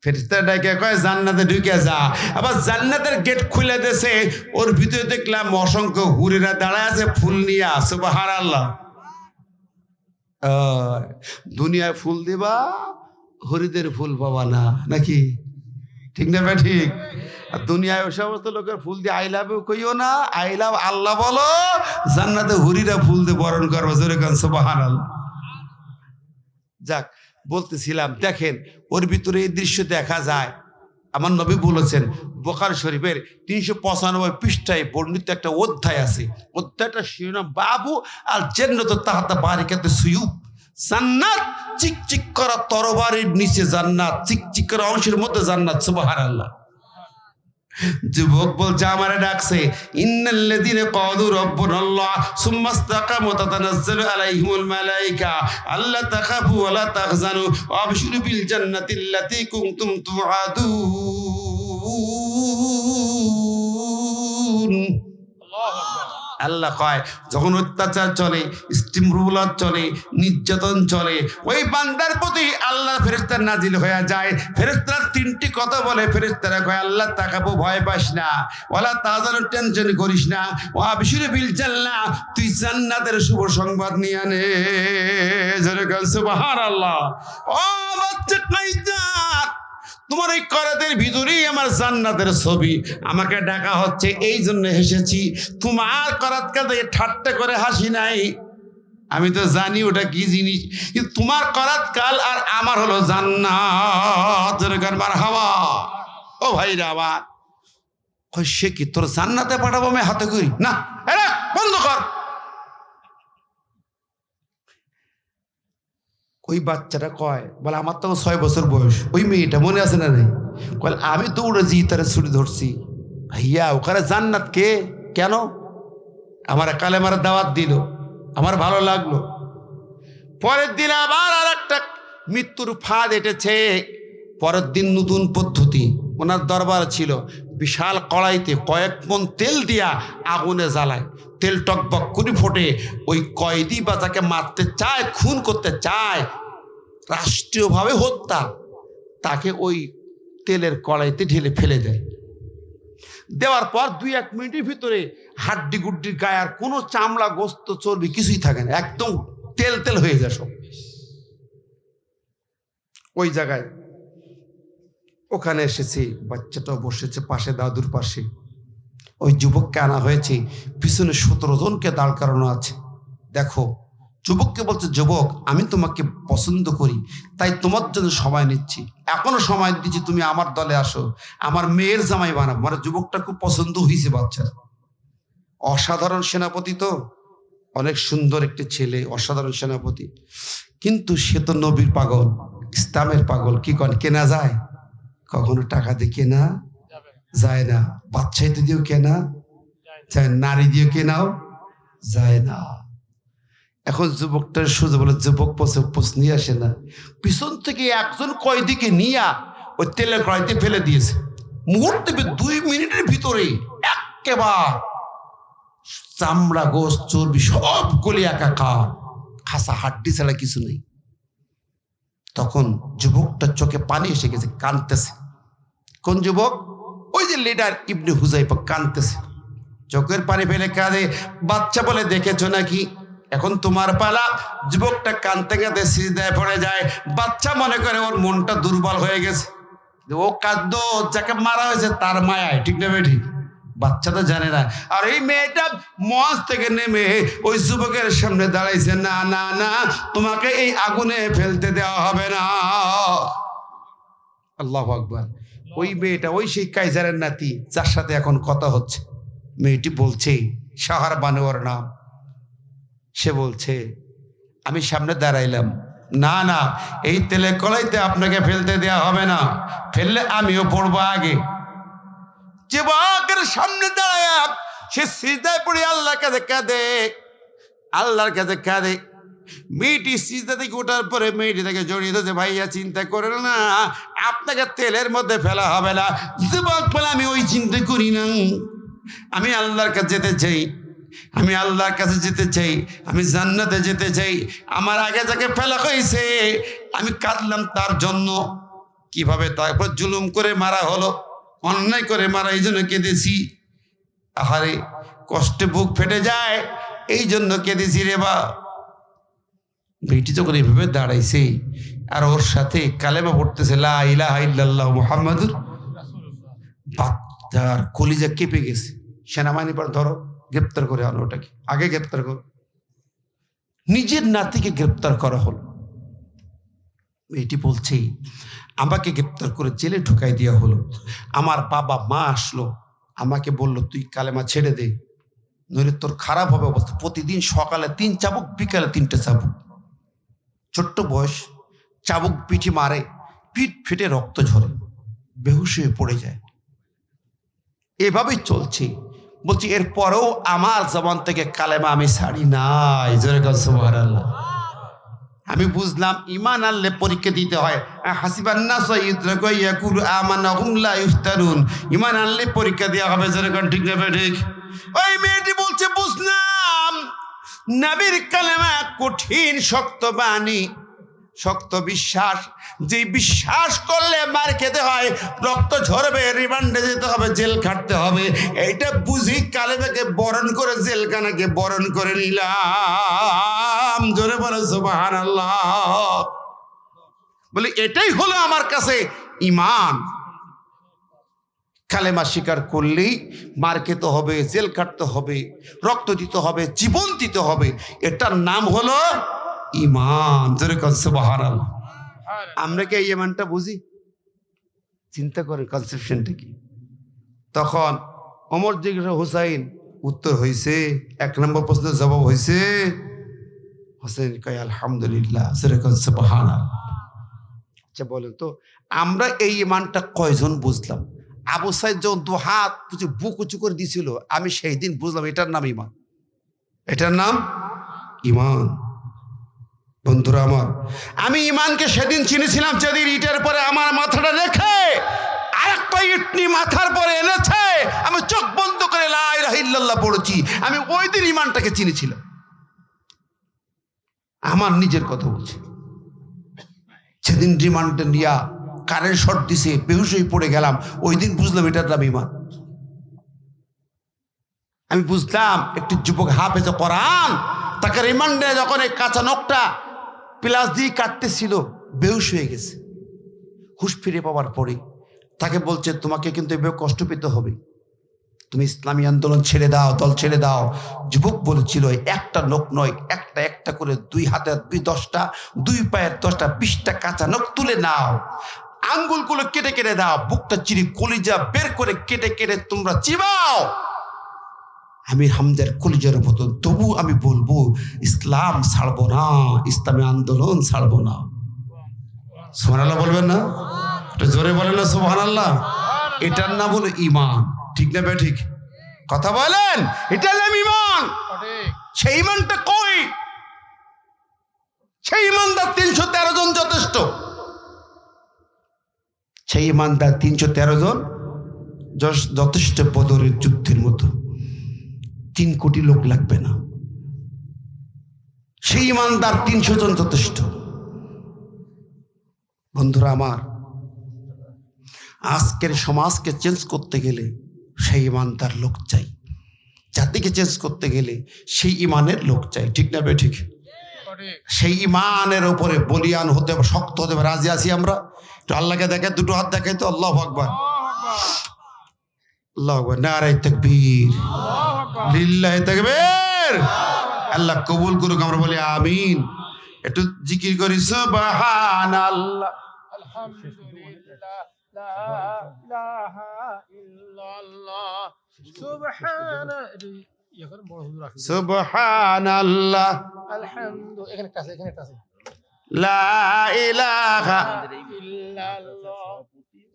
ফেরেশতারা ডাকে কয় জান্নাতে ঢুকে যা। আবার জান্নাতের গেট খুলে দেছে, ওর ভিতরে দেখলাম অসংখ্য হুরেরা দাঁড়ায় আছে ফুল নিয়ে। সুবহানাল্লাহ। দুনিয়ায় ফুল দিবা, হরিদের ফুল পাবা না, নাকি ঠিক না ভাই? ঠিক। আর দুনিয়ায় ওই সমস্ত লোকের ফুল দিয়ে আই লাভ কইও না, আই লাভ আল্লাহ বলো। জান্নাতে হুরিরা ফুল দিয়ে বরণ করবো, জোরে কান সুবহানাল্লাহ। যাক, বলতেছিলাম দেখেন ওর ভিতরে এই দৃশ্য দেখা যায়। আমার নবী বলেছেন, বুখারী শরীফের 395 পৃষ্ঠায় বর্ণিত একটা অধ্যায় আছে। অধ্যায়টা শিরোনাম বাবু আর জান্নাত তাহতা বারিকাতে সুয়ুব। জান্নাত চিকচিক করা তরবারির নিচে জান্নাত, চিকচিক করা অংশের মধ্যে জান্নাত। সুবহানাল্লাহ। যুবক বলছে আমারে ডাকছে, ইন্নাল্লাযীনা ক্বালু রাব্বুনাল্লাহ সুম্মা ইসতাকামু তাতানাজ্জালু আলাইহিমুল মালায়েকা আল্লা তাখাফু ওয়া লা তাহজানু ওয়া আবশিরু বিল জান্নাতিল্লাতী কুনতুম তুআদুন। আল্লাহ কয় যখন অত্যাচার চলে, স্টিমরুলার চলে, নির্যাতন চলে, ওই বান্দার প্রতি আল্লাহ ফেরেশতা নাজিল হয়ে যায়। ফেরেশতারা তিনটি কথা বলে। ফেরেশতারা কয় আল্লাহ তাকাবো, ভয় পাস না, ওয়ালা তাহজানু টেনশন করিস না, ওয়া আবশিরু বিল জান্নাহ, তুই জান্নাতের শুভ সংবাদ নিয়ে আনে। জোরে বল সুবহানাল্লাহ। ও বাচ্চা কাইজাত, তোমার এই করাতের ভিতরেই আমার জান্নাতের ছবি। আমাকে ডাকা হচ্ছে, এই জন্য হেসেছি। তোমার করাত কাল থেকে ঠাট্টা করে হাসি নাই। আমি তো জানি ওটা কি জিনিস, কিন্তু তোমার করাত কাল আর আমার হলো জান্নাত। মারহাবা। ও ভাইরা আমার, সে কি তোর জান্নাতে পাঠাবো আমি হাতে করি না? এরা বন্ধ কর। ওই বাচ্চাটা কয়, বলে আমার তো 6 বছর বয়স। ওই মেয়েটা মনে আছে না? নেই। কয় আমি দৌড়েছি, তারা ছুটি ধরছি। ভাইয়া ওখানে জান্নাত কে কেন? আমার কালেমার দাওয়াত দিল, আমার ভালো লাগলো। পরের দিন আবার আর একটা মৃত্যুর ফাঁদ এটেছে। পরের দিন নতুন পদ্ধতি। ওনার দরবার ছিল, বিশাল কড়াইতে কয়েক মণ তেল দিয়া আগুনে জ্বালায়, তেল টকবক করে ফোটে। ওই কয়েদি বা যাকে মারতে চায়, খুন করতে চায়, রাষ্ট্রীয়ভাবে হত্যা, তাকে ওই তেলের কড়াইতে ঢেলে ফেলে দেয়। দেওয়ার পর 2-1 মিনিটের ভিতরে হাড্ডি গুড্ডির গায়ে আর কোনো চামড়া গোস্ত চর্বি কিছুই থাকে না, একদম তেল তেল হয়ে যায় সব। ওই জায়গায় ওখানে এসেছি, বাচ্চাটাও বসেছে পাশে, দাদুর পাশে। ওই যুবককে আনা হয়েছে, পিছনে 17 জনকে দাঁড় করানো আছে। দেখো, যুবককে বলছে, যুবক আমি তোমাকে পছন্দ করি, তাই তোমার জন্য সময় নিচ্ছি, এখনো সময় দিচ্ছি, তুমি আমার দলে আসো, আমার মেয়ের জামাই বানাবো। মানে যুবকটা খুব পছন্দ হয়েছে বাচ্চার। অসাধারণ সেনাপতি, তো অনেক সুন্দর একটি ছেলে, অসাধারণ সেনাপতি। কিন্তু সে তো নবীর পাগল, ইসলামের পাগল। কি কন, কেনা যায়? কখনো টাকা দিয়ে কেনা যায় না, বাচ্চাইতে দিয়েও কেনা যায়, নারী দিয়ে কেনাও যায় না। এখন যুবকটার সোজা বলে, যুবক পোষ নিয়ে আসে না, পিছন থেকে একজন কয়েদিকে নিয়ে ওই তেলের কড়াইতে ফেলে দিয়েছে। মুহূর্তে 2 মিনিটের ভিতরে একেবারে চামড়া গোস্ত চর্বি সবগুলি একাকার, খাসা হাড্ডি ছাড়া কিছু নেই। তখন যুবকটার চোখে পানি এসে গেছে, কাঁদতেছে। কোন যুবক? ওই যে লিডার ইবনে হুযাইফা, কাঁদতেছে, চোখের পানি ফেলে কাঁদে। বাচ্চা বলে, দেখেছো নাকি, এখন তোমার পালা। যুবকটা কাঁদতে কাঁদতে সিজদায় পড়ে যায়। বাচ্চা মনে করে ওর মনটা দুর্বল হয়ে গেছে, ও কাঁদত যাকে মারা হয়েছে তার মায়ায়, ঠিক না বেঠি? বাচ্চা তো জানে না। আর এই মেয়েটা মঞ্চ থেকে নেমে ওই যুবকের সামনে দাঁড়াইছে, না না না, তোমাকে এই আগুনে ফেলতে দেওয়া হবে না। আল্লাহু আকবার। ওই মেয়েটা ওই সেই কাইজারের নাতি, যার সাথে এখন কথা হচ্ছে। মেয়েটি বলছে, শাহার বানোয়ার নাম, সে বলছে আমি সামনে দাঁড়াইলাম, না না এই তেলে কলাইতে আপনাকে ফেলতে দেয়া হবে না, ফেললে আমিও পড়বো আগে। যুবকের সামনে দাঁড়ায় সে সিজদায় পড়ে আল্লাহর কাছে কাঁদে, আল্লাহর কাছে কাঁদে। মেয়েটি সিজদা থেকে ওঠার পরে মেয়েটি তাকে জড়িয়ে ধরেছে, ভাইয়া চিন্তা করেন না, আপনাকে তেলের মধ্যে ফেলা হবে না। যুবক বলে আমি ওই চিন্তা করি না, আমি আল্লাহর কাছে যেতে চাই, আমি আল্লাহর কাছে যেতে চাই, আমি জান্নাতে যেতে চাই। আমার আগে যাকে ফেলা হয়েছে আমি কাঁদলাম তার জন্য, কিভাবে তারপর জুলুম করে মারা হলো, অন্যায় করে মারা, এই জন্য কেঁদেছি। আহারে কষ্টে বুক ফেটে যায়, এই জন্য কেঁদেছি রে বা। মেয়েটি যখন এইভাবে দাঁড়াইছে আর ওর সাথে কালেমা পড়তেছে, লা ইলাহা ইল্লাল্লাহ মুহাম্মাদুর, বাচ্চার কলিজা কেঁপে গেছে। সেনাবাহিনী পর ধরো, গ্রেপ্তার করে আনো, ওটাকে আগে গ্রেপ্তার করো। নিজের নাতিকে গ্রেপ্তার করা হলো। মেয়েটি বলছে আমাকে গ্রেপ্তার করে জেলে ঢুকাই দেওয়া হলো। আমার বাবা মা আসলো, আমাকে বলল তুই কালেমা ছেড়ে দে, নইলে তোর খারাপ হবে অবস্থা। প্রতিদিন সকালে 3 চাবুক, বিকালে 3টে চাবুক। ছোট্ট বয়স, চাবুক পিঠে মারে, পিঠ ফেটে রক্ত ঝরে, বেহুশ হয়ে পড়ে যায়। এভাবেই চলছে। বলছি এরপরেও আমার জবান থেকে কালেমা আমি ছাড়ি নাই। জোরে বলেন সুবহানাল্লাহ। আমি বুঝলাম ইমান আনলে পরীক্ষা দিতে হয়। হাসিবান নাস ইউতরাকু ইয়াকুলু আমানা হুম লা ইফতানুন, ইমান আনলে পরীক্ষা দেওয়া হবে। জোরে কোন ঠিক না ঠিক? ওই মেয়েটি বলছে বুঝলাম নবীর কালেমা কঠিন, শক্ত বাণী, শক্ত বিশ্বাস, যে বিশ্বাস করলে মার খেতে হয়, রক্ত ঝরবে, রিমান্ডে যেতে হবে, জেল খাটতে হবে, এইটা বুঝি কালেমাকে বরণ করে জেলখানাকে বরণ করে নিলাম। জোরে বলে সুবহানাল্লাহ। বলে এটাই হলো আমার কাছে ইমান। কালেমা স্বীকার করলেই মার খেতে হবে, জেল কাটতে হবে, রক্ত দিতে হবে, জীবন দিতে হবে, এটার নাম হলো ইমান। জোরে বলেন সুবহানাল্লাহ। আমরা কি এই ইমানটা বুঝি? চিন্তা করে কনসেপশনটা কি? তখন ওমর জিজ্ঞাসা, হুসাইন উত্তর হয়েছে, 1 নম্বর প্রশ্নের জবাব হয়েছে। হুসাইন কয় আলহামদুলিল্লাহ। জোরে বলেন সুবহানাল্লাহ। আচ্ছা বলেন তো আমরা এই ইমানটা কয়জন বুঝলাম? আবু সাইদ যখন 2 হাত বুক উঁচু করে দিয়েছিল, আমি সেই দিন বুঝলাম এটার নাম ইমান, এটার নাম ইমান। বন্ধুরা আমার, আমি ইমানকে সেদিন চিনেছিলাম যেদিন ইটের পরে আমার মাথাটা রেখে আরেকটা ইট নিয়ে মাথার পরে এনেছে, আমি চোখ বন্ধ করে লা ইলাহা ইল্লাল্লাহ পড়েছি। আমি ওই দিন ইমানটাকে চিনেছিলাম। আমার নিজের কথা বলছি। সেদিন রিমান্ডে নিয়া কারেন্ট শর্ট দিছে, বেহুশ হয়ে পড়ে গেলাম, ওই দিন বুঝলাম এটার নাম ইমান। আমি বুঝলাম একটি যুবক হাফেজে কোরআন, তাকে রিমান্ডে যখন এই কাঁচা নখটা প্লাস দিয়ে কাটতেছিল, বেহুশ হয়ে গেছে। হুশ ফিরে পাওয়ার পরে তাকে বলছে তোমাকে কিন্তু এভাবে কষ্ট পেতে হবে, তুমি ইসলামী আন্দোলন ছেড়ে দাও, দল ছেড়ে দাও। যুবক বলেছিল একটা নখ নয়, একটা একটা করে 2 হাতের 10টা, 2 পায়ের 10টা, 20টা কাঁচা নখ তুলে নাও, আঙ্গুলগুলো কেটে কেটে দাও, বুকটা চিরি কলিজা বের করে কেটে কেটে তোমরা চিবাও। আমি হামজার কলিজার মতো, তবু আমি বলবো ইসলাম ছাড়বো না, ইসলামী আন্দোলন ছাড়বো না। সুবহানাল্লাহ বলবেন না? এটা জোরে বলেন না সুবহানাল্লাহ। এটার নাম হলো ইমান। ঠিক না বে ঠিক? কথা বলেন, এটার নাম ইমান। সেই ইমানটা কই? সেই ইমানদার 313 জন যথেষ্ট। সেই ইমানদার 313 জন যথেষ্ট। বদরের যুদ্ধের মতো 3 কোটি লোক লাগবে না। সেই ইমানদার 300 জন যথেষ্ট। বন্ধুরা আমার, আজকের সমাজকে চেঞ্জ করতে গেলে সেই ইমানদার লোক চাই, জাতিকে চেঞ্জ করতে গেলে সেই ইমানের লোক চাই। ঠিক না বে ঠিক? সেই ইমানের উপরে বলিয়ান হতে হবে, শক্ত হতে হবে। রাজি আছি আমরা? একটু আল্লাহকে দেখে, 2 হাত দেখাই তো। আল্লাহু আকবার, আল্লাহু আকবার, নারায়ে তাকবীর, লিল্লাহি তাকবীর। আল্লাহ কবুল করুক, আমরা বলি আমিন। একটু জিকির করি সুবহানাল্লাহ, আলহামদুলিল্লাহ, লা ইলাহা ইল্লাল্লাহ সুবহানা এখন বড় হুজুর আসবে সুবহানাল্লাহ আলহামদু এখানে একটা আছে লা ইলাহা ইল্লাল্লাহ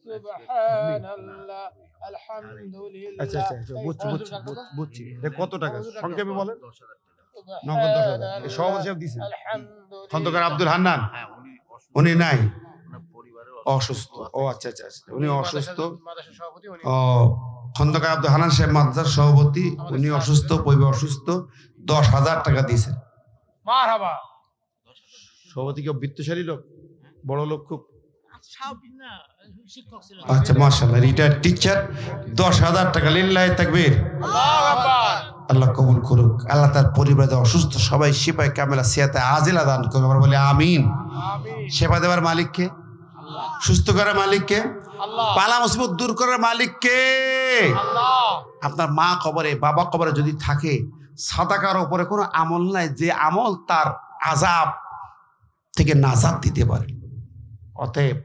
সুবহানাল্লাহ আলহামদুলিল্লাহ। আচ্ছা বুঝছি কত টাকা সংক্ষেপে বলেন। নগদ 10,000 সভাপতি সাহেব দিয়েছেন আলহামদুলিল্লাহ। খন্দকার আব্দুল হান্নান উনি নাই অসুস্থ। ও আচ্ছা আচ্ছা আচ্ছা, উনি অসুস্থ। মাদ্রাসার সভাপতি উনি। ও খন্দকার আব্দুল হান্নান সাহেব মাদ্রাসার সভাপতি, উনি অসুস্থ, পরিবার অসুস্থ, 10,000 টাকা দিয়েছেন। মারহাবা। সভাপতি কি বৃত্তশালী লোক, বড় লোক খুব? শিক্ষক ছিলেন। আচ্ছা মাশাআল্লাহ, রিটায়ার্ড টিচার, 10,000 টাকা। লিল্লাহি তাকবীর। আল্লাহু আকবার। আল্লাহ কবুল করুক। আল্লাহ তার পরিবারে অসুস্থ সবাই শিফায়ে কামেলা সিয়াতে আজিলা দান করুক। আমরা বলি আমিন। আমিন। সেবা দেওয়ার মালিককে, সুস্থ করার মালিককে, আল্লাহ। পালা মুসিবত দূর করার মালিককে। আল্লাহ। আপনার মা কবরে, বাবা কবরে যদি থাকে, সাদাকার উপরে কোনো আমল নাই যে আমল তার আযাব থেকে নাজাত দিতে পারে। অতএব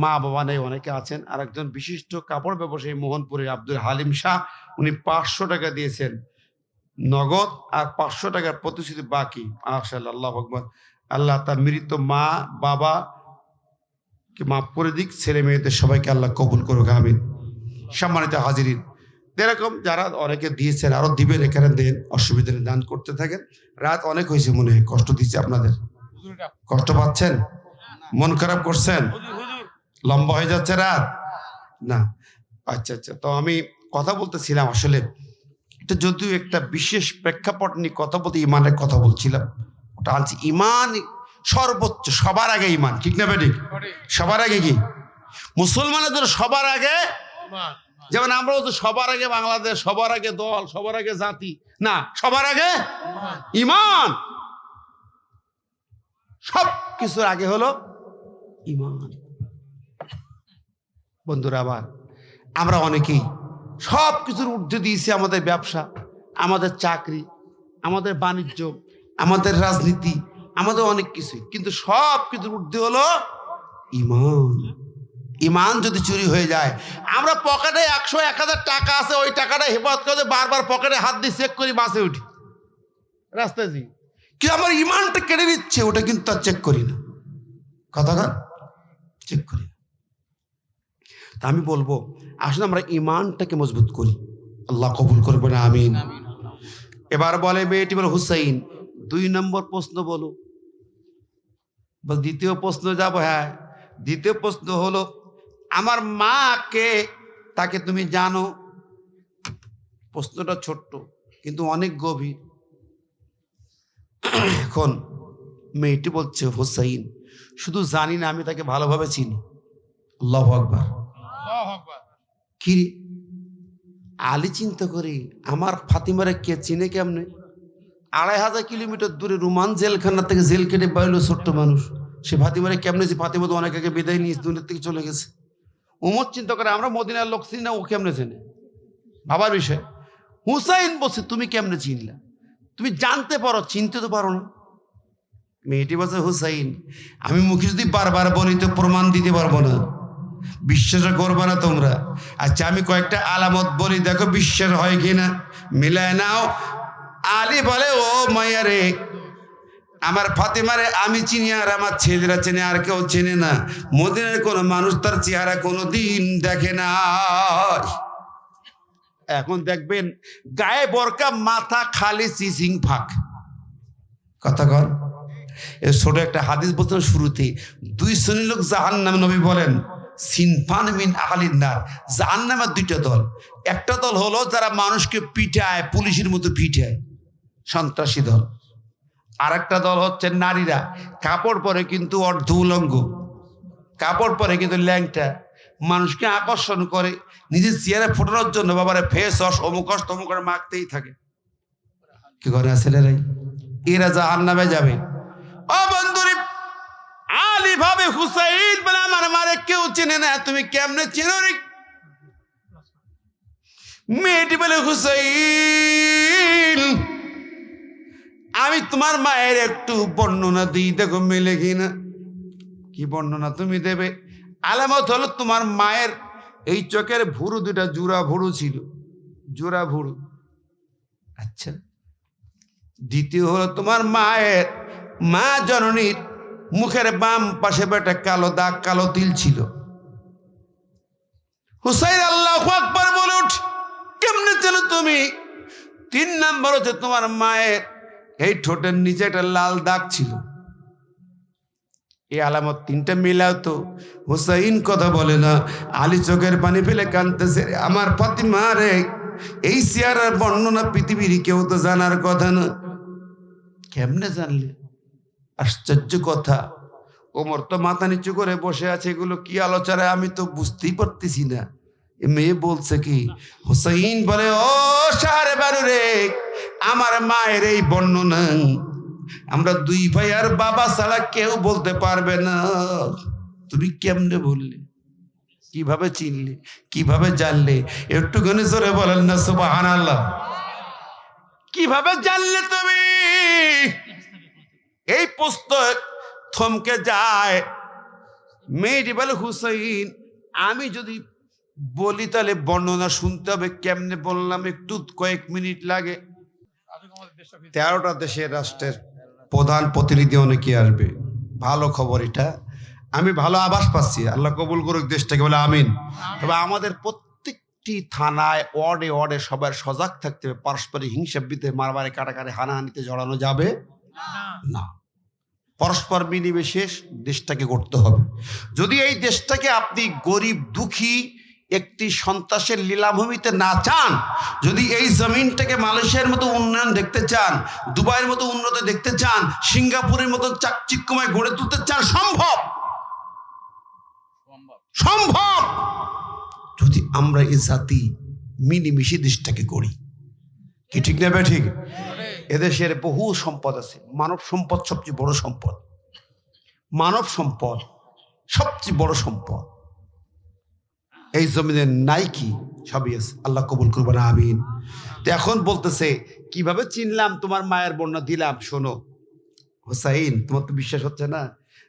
মা বাবা নেই অনেকে আছেন। আর একজন বিশিষ্ট কাপড় ব্যবসায়ী মোহনপুরের আব্দুল হালিম শাহ, উনি 500 টাকা দিয়েছেন নগদ, আর 500 টাকার প্রতিশ্রুতি বাকি। মাশাআল্লাহ, আল্লাহু আকবার। আল্লাহ তার মৃত মা বাবা কে মাফ করে দিক, ছেলে মেয়েদের সবাইকে আল্লাহ কবুল করুক, আমিন। সম্মানিত হাজিরিন, এরকম যারা অনেকে দিয়েছেন, আরো দিবেন, এখানে দেন, অসুবিধা নেই, দান করতে থাকেন। রাত অনেক হয়েছে, মনে হয় কষ্ট দিচ্ছে আপনাদের, কষ্ট পাচ্ছেন, মন খারাপ করছেন, লম্বা হয়ে যাচ্ছে রাত না? আচ্ছা আচ্ছা, তো আমি কথা বলতেছিলাম আসলে এটা যদিও একটা বিশেষ প্রেক্ষাপট নিয়ে কথা বলতে, ইমানের কথা বলছিলাম, ওটা আনছি। ইমান সর্বোচ্চ, সবার আগে ইমান, ঠিক না বেঠিক? সবার আগে কি? মুসলমানদের সবার আগে, যেমন আমরা তো সবার আগে বাংলাদেশ, সবার আগে দল, সবার আগে জাতি, না, সবার আগে ইমান। সব কিছুর আগে হলো ইমান। বন্ধুরা, আবার আমরা অনেকেই সব কিছুর ঊর্ধ্বে দিয়েছি আমাদের ব্যবসা, আমাদের চাকরি, আমাদের বাণিজ্য, আমাদের রাজনীতি, আমাদের অনেক কিছুই, কিন্তু সব কিছুর ঊর্ধ্বে হলো ইমান। ইমান যদি চুরি হয়ে যায়, আমরা পকেটে 100-1000 টাকা আছে, ওই টাকাটা হেফাজত করে বারবার পকেটে হাত দিয়ে চেক করি, বাসে উঠি, রাস্তায় যাই, কি আমার ইমানটা কেড়ে নিচ্ছে, ওটা কিন্তু আর চেক করি না। কথা চেক করি। তা আমি বলবো, আসলে আমরা ইমানটাকে মজবুত করি, আল্লাহ কবুল করবে না, আমিন। এবার বলে মেয়েটি, বলে হুসাইন 2 নম্বর প্রশ্ন বলো। বল দ্বিতীয় প্রশ্ন যাব। হ্যাঁ, দ্বিতীয় প্রশ্ন হলো, আমার মাকে, তাকে তুমি জানো? প্রশ্নটা ছোট্ট কিন্তু অনেক গভীর। এখন মেয়েটি বলছে, হুসাইন শুধু জানি না, আমি তাকে ভালোভাবে চিনি। আল্লাহু আকবার। কি আলী চিন্তা করি, আমার ফাতিমারে কে চিনে কেমনে? 2500 কিলোমিটার দূরে রোমান জেলখানা থেকে জেল কেটে বাইলো ছোট্ট মানুষ, সে ফাতিমারে কেমনে? ফাতিমা তো অনেক আগে বিদায় নিয়ে দুনিয়া থেকে চলে গেছে। উমর চিন্তা করে, আমরা মদিনার লোক চিনি না, ও কেমনে চেনে? ভাবার বিষয়। হুসাইন বলছে, তুমি কেমনে চিনলা? তুমি জানতে পারো, চিনতে তো পারো না। মেয়েটি বলছে, হুসাইন আমি মুখে যদি বারবার বলি তো প্রমাণ দিতে পারবো না, বিশ্বাস করবে না তোমরা। আচ্ছা আমি কয়েকটা আলামত বলি, দেখো বিশ্বাস হয় কিনা, মিলায় নাও। আলী বলে, ও মাইয়া রে, আমার ফাতিমারে আমি চিনি, আর আমার ছেলেরা চেনে, আর কেউ চেনে না। মদিনার কোন মানুষ তার চেহারা কোনোদিন দেখে না। এখন দেখবেন গায়ে বোরকা, মাথা খালি চিচিং ফাঁক। কথা কর, এর ছোট একটা হাদিস বলতে শুরুতে, 2 শ্রেণীর লোক জাহান্নামে, নবী বলেন সিনফান মিন আহলিন নার, জাহান্নামের 2টা দল। একটা দল হলো যারা মানুষকে পিটায়, পুলিশের মতো পিটায়, সন্ত্রাসী দল। আর একটা দল হচ্ছে নারীরা কাপড় পরে কিন্তু অর্ধ উলঙ্গ, কাপড় পরে কিন্তু ল্যাংটা, মানুষকে আকর্ষণ করে নিজের চেয়ারে ফোটানোর জন্য বাবারে ফেস ওয়াশ, অমুকস তমুক করে মাখতেই থাকে। কি করে ছেলেরাই, এরা জাহান্নামে যাবে। ও বন্ধুরে, আলী ভাবে হুসাইন বলে, আমার মারে কেউ চেনে না, তুমি কেমনে চেনো রে? মেয়েটি বলে, হুসাইন আমি তোমার মায়ের একটু বর্ণনা দিই, দেখো মেলে কিনা। কি বর্ণনা তুমি দেবে? আলামত হলো তোমার মায়ের এই চোখের ভুরু দুটা জোড়া ভুরু ছিল, জোড়া ভুরু। আচ্ছা, দ্বিতীয় হলো তোমার মায়ের মা জননীর মুখের বাম পাশে একটা কালো দাগ, কালো তিল ছিল। হুসাইন আল্লাহু আকবার বলে উঠ, কেমনে ছিল তুমি? 3 নাম্বার হচ্ছে তোমার মায়ের এই ঠোঁটের নিচে একটা লাল দাগ ছিল। এই আলামত 3টা মিলাও তো। হুসাইন কথা বলে না, আলী চোখের পানি ফেলে কাঁদতেছে, আমার ফাতিমা রে, এই চেহারার বর্ণনা পৃথিবীর কেউ তো জানার কথা না। কেমনে জানলে? আশ্চর্য কথা। ওমর তো মাথা নিচু করে বসে আছে, এগুলো কি আলোচনা আমি তো বুঝতেই পারতেছি না। এ মেয়ে বলছে কি? হুসাইন বলে, ও শাহরে বানু রে, আমার মায়ের এই বর্ণনা আমরা 2 ভাই আর বাবা ছাড়া কেউ বলতে পারবে না। তুমি কেমনে বললে? কিভাবে চিনলে? কিভাবে জানলে? একটুখানি জোরে বলেন না সুবহানাল্লাহ। কিভাবে জানলে তুমি? এই পুস্তক থমকে যায়। মেয়েটি বলে, হুসাইন আমি যদি বলি তাহলে বর্ণনা শুনতে হবে, কেমনে বললাম? একটু কয়েক মিনিট লাগে। 13টা দেশের রাষ্ট্রের প্রধান প্রতিনিধি অনেকে আসবে। ভালো খবর এটা, আমি ভালো আভাস পাচ্ছি। আল্লাহ কবুল করুক দেশটাকে, বলে আমিন। তবে আমাদের প্রত্যেকটি থানায়, ওয়ার্ডে ওয়ার্ডে সবার সজাগ থাকতে হবে। পারস্পরিক হিংসা বিদ্বে, মারামারি, কাটাকাটি, হানাহানিতে জড়ানো যাবে না। পরস্পর মিলেমিশে দেশটাকে করতে হবে। যদি এই দেশটাকে আপনি গরিব দুঃখী একটি সন্ত্রাসের লীলাভূমিতে না চান, যদি এই জমিনটাকে মালয়েশিয়ার মতো উন্নয়ন দেখতে চান, দুবাইয়ের মতো উন্নত দেখতে চান, সিঙ্গাপুরের মতো চাকচিক্যময় গড়ে তুলতে চান, সম্ভব সম্ভব যদি আমরা এই জাতি মিলেমিশে দেশটাকে করি। কি ঠিক না ভাই? ঠিক। এদেশের বহু সম্পদ আছে, মানব সম্পদ সবচেয়ে বড় সম্পদ। মানব সম্পদ সবচেয়ে বড় সম্পদ। এই জমিনের নাই কি? সবই আছে। আল্লাহ কবুল করবেন, আমিন। তো এখন বলতেছে, কিভাবে চিনলাম? তোমার মায়ের বর্ণনা দিলাম, শোনো। হুসাইন, তোমার তো বিশ্বাস হচ্ছে না?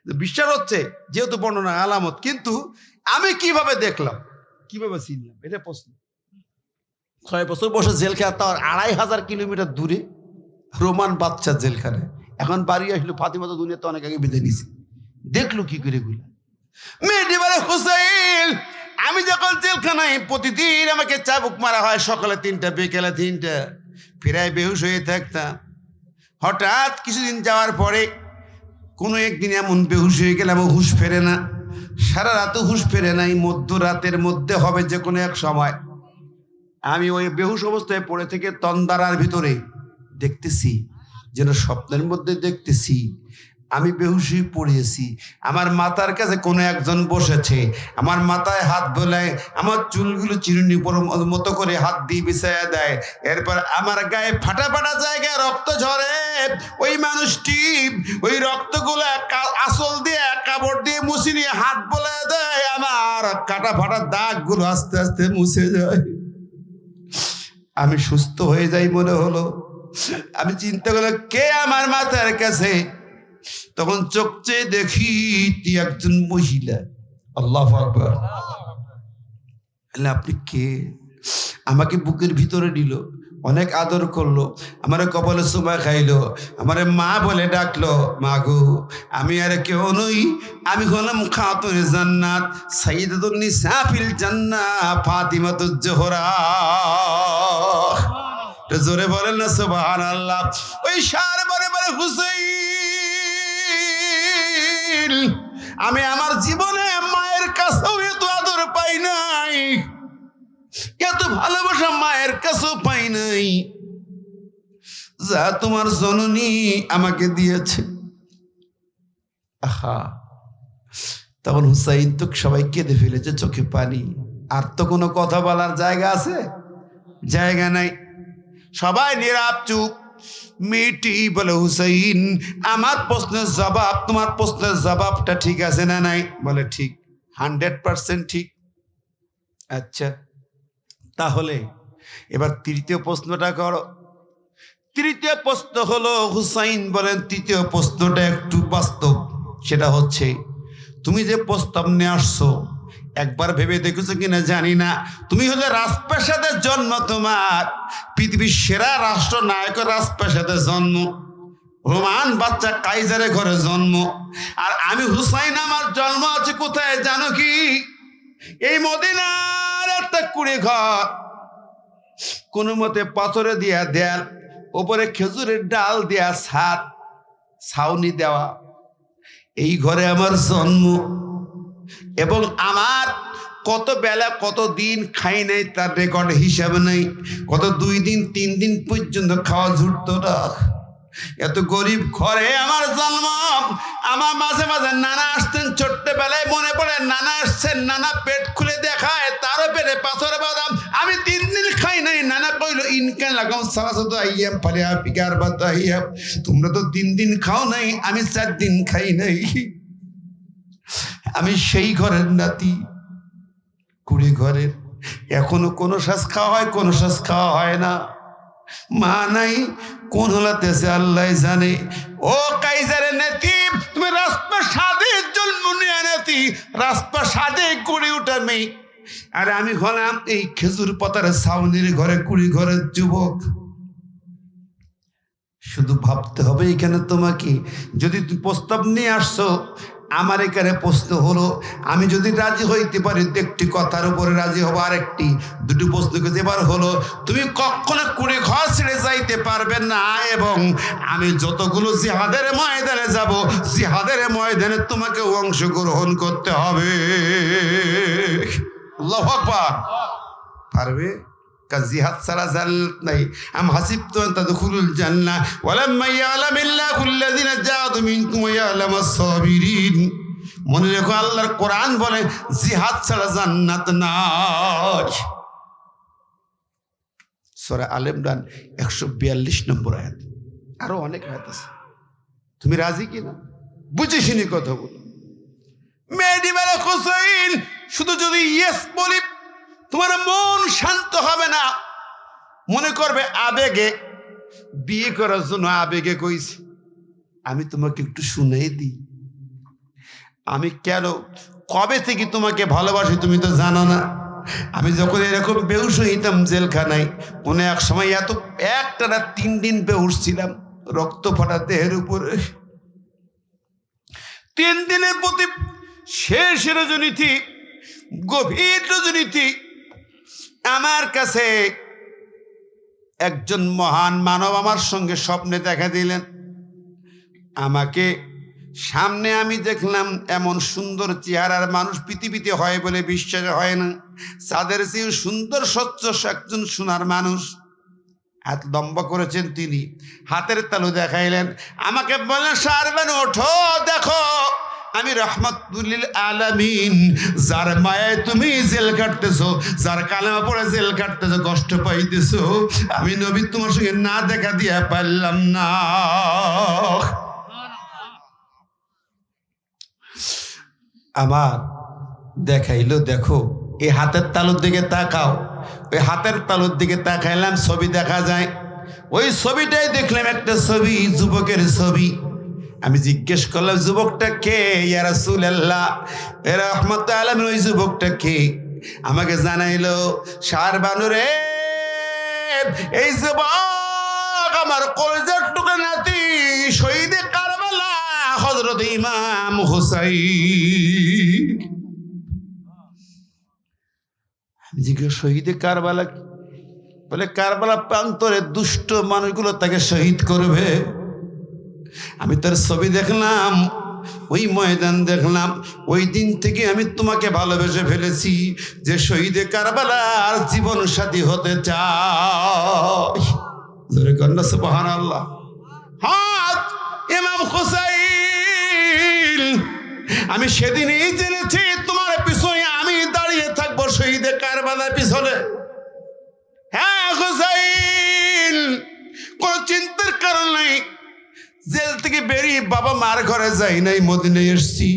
বিশ্বাস হচ্ছে যেহেতু বর্ণনা আলামত, কিন্তু আমি কিভাবে দেখলাম, কিভাবে চিনলাম? এটা প্রশ্ন। 6 বছর বসে জেলখানা, তার 2500 কিলোমিটার দূরে রোমান বাদশার জেলখানে। এখন বাড়ি আসলো, ফাতিমা তো দুনিয়াতে অনেক আগে বিদায় নিয়েছে। দেখলো কি করে গুলা? মেয়েটি বলে, হুসাইন আমি যখন জেলখানায় প্রতিদিন আমাকে চাবুক মারা হয়, সকালে 3টা বিকেলে 3টা, ফেরায় বেহুশ হয়ে থাকতাম। হঠাৎ কিছুদিন যাওয়ার পরে কোনো একদিন এমন বেহুশ হয়ে গেলাম, হুশ ফেরে না। সারা রাতও হুশ ফেরে নাই, মধ্যরাতের মধ্যে হবে যে কোনো এক সময়। আমি ওই বেহুশ অবস্থায় পড়ে থেকে তন্দারার ভিতরে দেখতেছি, যেন স্বপ্নের মধ্যে দেখতেছি আমি বেহুশি পড়িয়েছি। আমার মাথার কাছে কোনো একজন বসেছে, আমার মাথায় হাত বোলায়, আমার চুলগুলো চিরুনি মতো করে হাত দিয়ে বিছাইয়া দেয়। এরপর আমার গায়ে ফাটা ফাটা জায়গায় রক্ত ঝরে। ওই মানুষটি ওই রক্তগুলো আসল দিয়ে কাপড় দিয়ে মুছে নিয়ে হাত বোলায় দেয়। আমার কাটা ফাটা দাগগুলো আস্তে আস্তে মুছে যায়। আমি সুস্থ হয়ে যাই মনে হলো। আমি চিন্তা করলাম, কে আমার মাথার কাছে? তখন চোখ চেয়ে দেখি একজন মহিলা। আল্লাহু আকবার। আপনি কে? আমাকে বুকের ভিতরে নিল, অনেক আদর করলো, আমার কপালে চুমা খাইলো, আমার মা বলে ডাকলো। মা গো, আমি আর কেউ নই, আমি হলাম খাতুনে জান্নাত, সাইয়্যিদাতুন নিসা ফিল জান্নাহ, ফাতিমাতুজ জোহরা। জোরে বলেন না সুবহানাল্লাহ। ওই সার বলে বলে, হুসাইন আমি আমার জীবনে মায়ের কাছেও এত আদর পাই নাই, এত ভালোবাসা মায়ের কাছেও পাই নাই যা তোমার জননী আমাকে দিয়েছে। আহা, তখন হুসাইন তো সবাই কেঁদে ফেলেছে, চোখে পানি। আর তো কোনো কথা বলার জায়গা আছে? জায়গা নাই। সবাই নীরব, চুপ। মেয়েটি বলে, হুসাইন আমার প্রশ্নের জবাব, তোমার প্রশ্নের জবাবটা ঠিক আছে না নাই? বলে ঠিক, 100% ঠিক। আচ্ছা, তাহলে এবার তৃতীয় প্রশ্নটা করো। তৃতীয় প্রশ্ন হলো, হুসাইন বলেন তৃতীয় প্রশ্নটা একটু বাস্তব। সেটা হচ্ছে, তুমি যে প্রস্তাব নিয়ে আসছো একবার ভেবে দেখেছো কিনা জানি না, তুমি হলে রাজপ্রাসাদের জন্ম, তোমার পৃথিবীর সেরা রাষ্ট্র নায়কের রাজপ্রাসাদের জন্ম, রোমান বাচ্চা কাইজারের ঘরে জন্ম। আর আমি হুসাইন, আমার জন্ম আছে কোথায় জানো কি? এই মদিনার একটা কুড়ি ঘর, কোনো মতে পাথরে দিয়া দেয়াল, ওপরে খেজুরের ডাল দেয়া ছাদ, ছাউনি দেওয়া, এই ঘরে আমার জন্ম। এবং আমার কত বেলা কত দিন খাই নাই তার রেকর্ড হিসাবে নেই, কত 2 দিন 3 দিন পর্যন্ত খাওয়া জুটত না। এত গরিব ঘরে আমার জন্ম। আমার মাঝে মাঝে নানা আসতেন, ছোট্টবেলায় মনে পড়ে নানা আসছেন, নানা পেট খুলে দেখায়, তারও পেটে পাথর বাদাম। আমি 3 দিন খাই নাই। নানা কইল ইনকান লাগাম সালাসত আইয়াম ফালিয়া পিকার বাত আইয়াম, তোমরা তো 3 দিন খাও নাই, আমি 4 দিন খাই নাই। আমি সেই ঘরের নাতি, কুড়ি ঘরের। এখনো কোনো শ্বাস খাওয়া হয়, কোনো শ্বাস খাওয়া হয় না। মা নাই, কোন হলাতেছে আল্লাহ জানে। ও কাইজারের নেতি, তুমি রাজপ্রাসাদের জন্ম নিয়ে নেতি, রাজপ্রাসাদে কুড়ি উঠা মেয়ে। আর আমি হলাম এই খেজুর পাতার ছাউনির ঘরে কুড়ি ঘরের যুবক। শুধু ভাবতে হবে এখানে তোমাকে, যদি তুমি প্রস্তাব নিয়ে আসছো, আমার এখানে প্রশ্ন হলো, আমি যদি রাজি হইতে পারি তো একটি কথার উপরে রাজি হবো, আরেকটি 2টি প্রশ্ন এবার হলো, তুমি কখনো কুড়ি ঘর ছেড়ে যাইতে পারবে না। এবং আমি যতগুলো জিহাদের ময়দানে যাব, জিহাদের ময়দানে তোমাকে অংশগ্রহণ করতে হবে। আল্লাহু আকবার। পারবে? জিহাদ ছাড়া জান্নাত নাই। আম হাসিবতু আন তাদখুলুল জান্নাহ ওয়ালাম্মা ইয়ালামিল্লাহুল্লাযিনা জাহাদু মিনকুম ওয়া ইয়ালামাস সাবিরিন। মনে রেখো, আল্লাহর কোরআন বলে জিহাদ ছাড়া জান্নাত নাই। সূরা আলে ইমরান 142 নম্বর আয়াত। আরো অনেক আয়াত আছে। তুমি রাজি কিনা বুঝে শুনি কথা বলো। মেহেদী বেলা হুসাইন, শুধু যদি ইয়েস বলি তোমার মন শান্ত হবে না, মনে করবে আবেগে বিয়ে করার জন্য আবেগে কইছি। আমি তোমাকে একটু শুনেই দিই, আমি কেন কবে থেকে তোমাকে ভালোবাসি তুমি তো জানো না। আমি যখন এরকম বেহুশ হইতাম জেলখানায়, কোনো এক সময় এত একটানা 3 দিন বেহুশ ছিলাম, রক্ত ফাটা দেহের উপরে। 3 দিনের প্রতি শেষ রজনীতি, গভীর রজনীতি, আমার কাছে একজন মহান মানব আমার সঙ্গে স্বপ্নে দেখা দিলেন। আমাকে সামনে আমি দেখলাম, এমন সুন্দর চেহারার মানুষ পৃথিবীতে হয় বলে বিশ্বাস হয় না। তাদের চেয়েও সুন্দর স্বচ্ছ একজন সোনার মানুষ, হাত লম্বা করেছেন তিনি, হাতের তালু দেখাইলেন। আমাকে বললেন, শাহরবান ওঠো, দেখো আমি রহমাতুল আলামিন, যার মায়ায় তুমি জেল কাটতেছো, যার কালেমা পড়ে জেল কাটতেছো, কষ্ট পাইতেছো, আমি নবী তোমার সঙ্গে না দেখা দিয়ে পারলাম না। আমার দেখাইলো, দেখো এই হাতের তালুর দিকে তাকাও। ওই হাতের তালুর দিকে তাকাইলাম, ছবি দেখা যায়। ওই ছবিটাই দেখলাম একটা ছবি, যুবকের ছবি। আমি জিজ্ঞেস করলাম, যুবকটা কে ইয়া রাসূলুল্লাহ, এ রাহমাতুল আলামিন, ওই যুবকটা কে? আমাকে জানাইলো, শাহরবানুরে, এই যুবক আমার কলেজের টুকরা নাতি, শহীদে কারবালা হযরত ইমাম হুসাইন। জিজ্ঞেস, শহীদে কারবালা? বলে কারবালা প্রান্তরে দুষ্ট মানুষগুলো তাকে শহীদ করবে। আমি তার ছবি দেখলাম, ওই ময়দান দেখলাম, ওই দিন থেকে আমি তোমাকে ভালোবেসে ফেলেছি, যে শহীদে কারবালার জীবন সাথী হতে চাই। জোরে কন্যা সুবহানাল্লাহ। হ্যাঁ, ইমাম হুসাইন, আমি সেদিনই জেনেছি তোমার পিছনে আমি দাঁড়িয়ে থাকবো, শহীদে কারবালার পিছনে। হ্যাঁ হুসাইন, কোনো চিন্তার কারণ নেই। জেল থেকে বেরিয়ে বাবা মার ঘরে যাই নাই, মদিনায় এসছি।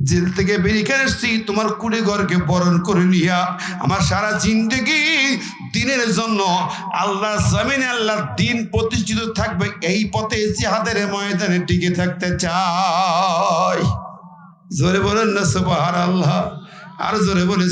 জেল থেকে বেরিয়ে এসছি তোমার কুড়ি ঘরকে বরণ করে নিয়া আমার সারা জিন্দগি দিনের জন্য আল্লাহ জমিনে আল্লাহর দিন প্রতিষ্ঠিত থাকবে, এই পথে জিহাদের ময়দানে টিকে থাকতে চাই। জোরে বলেন না সুবহানাল্লাহ, আর জোরে বলে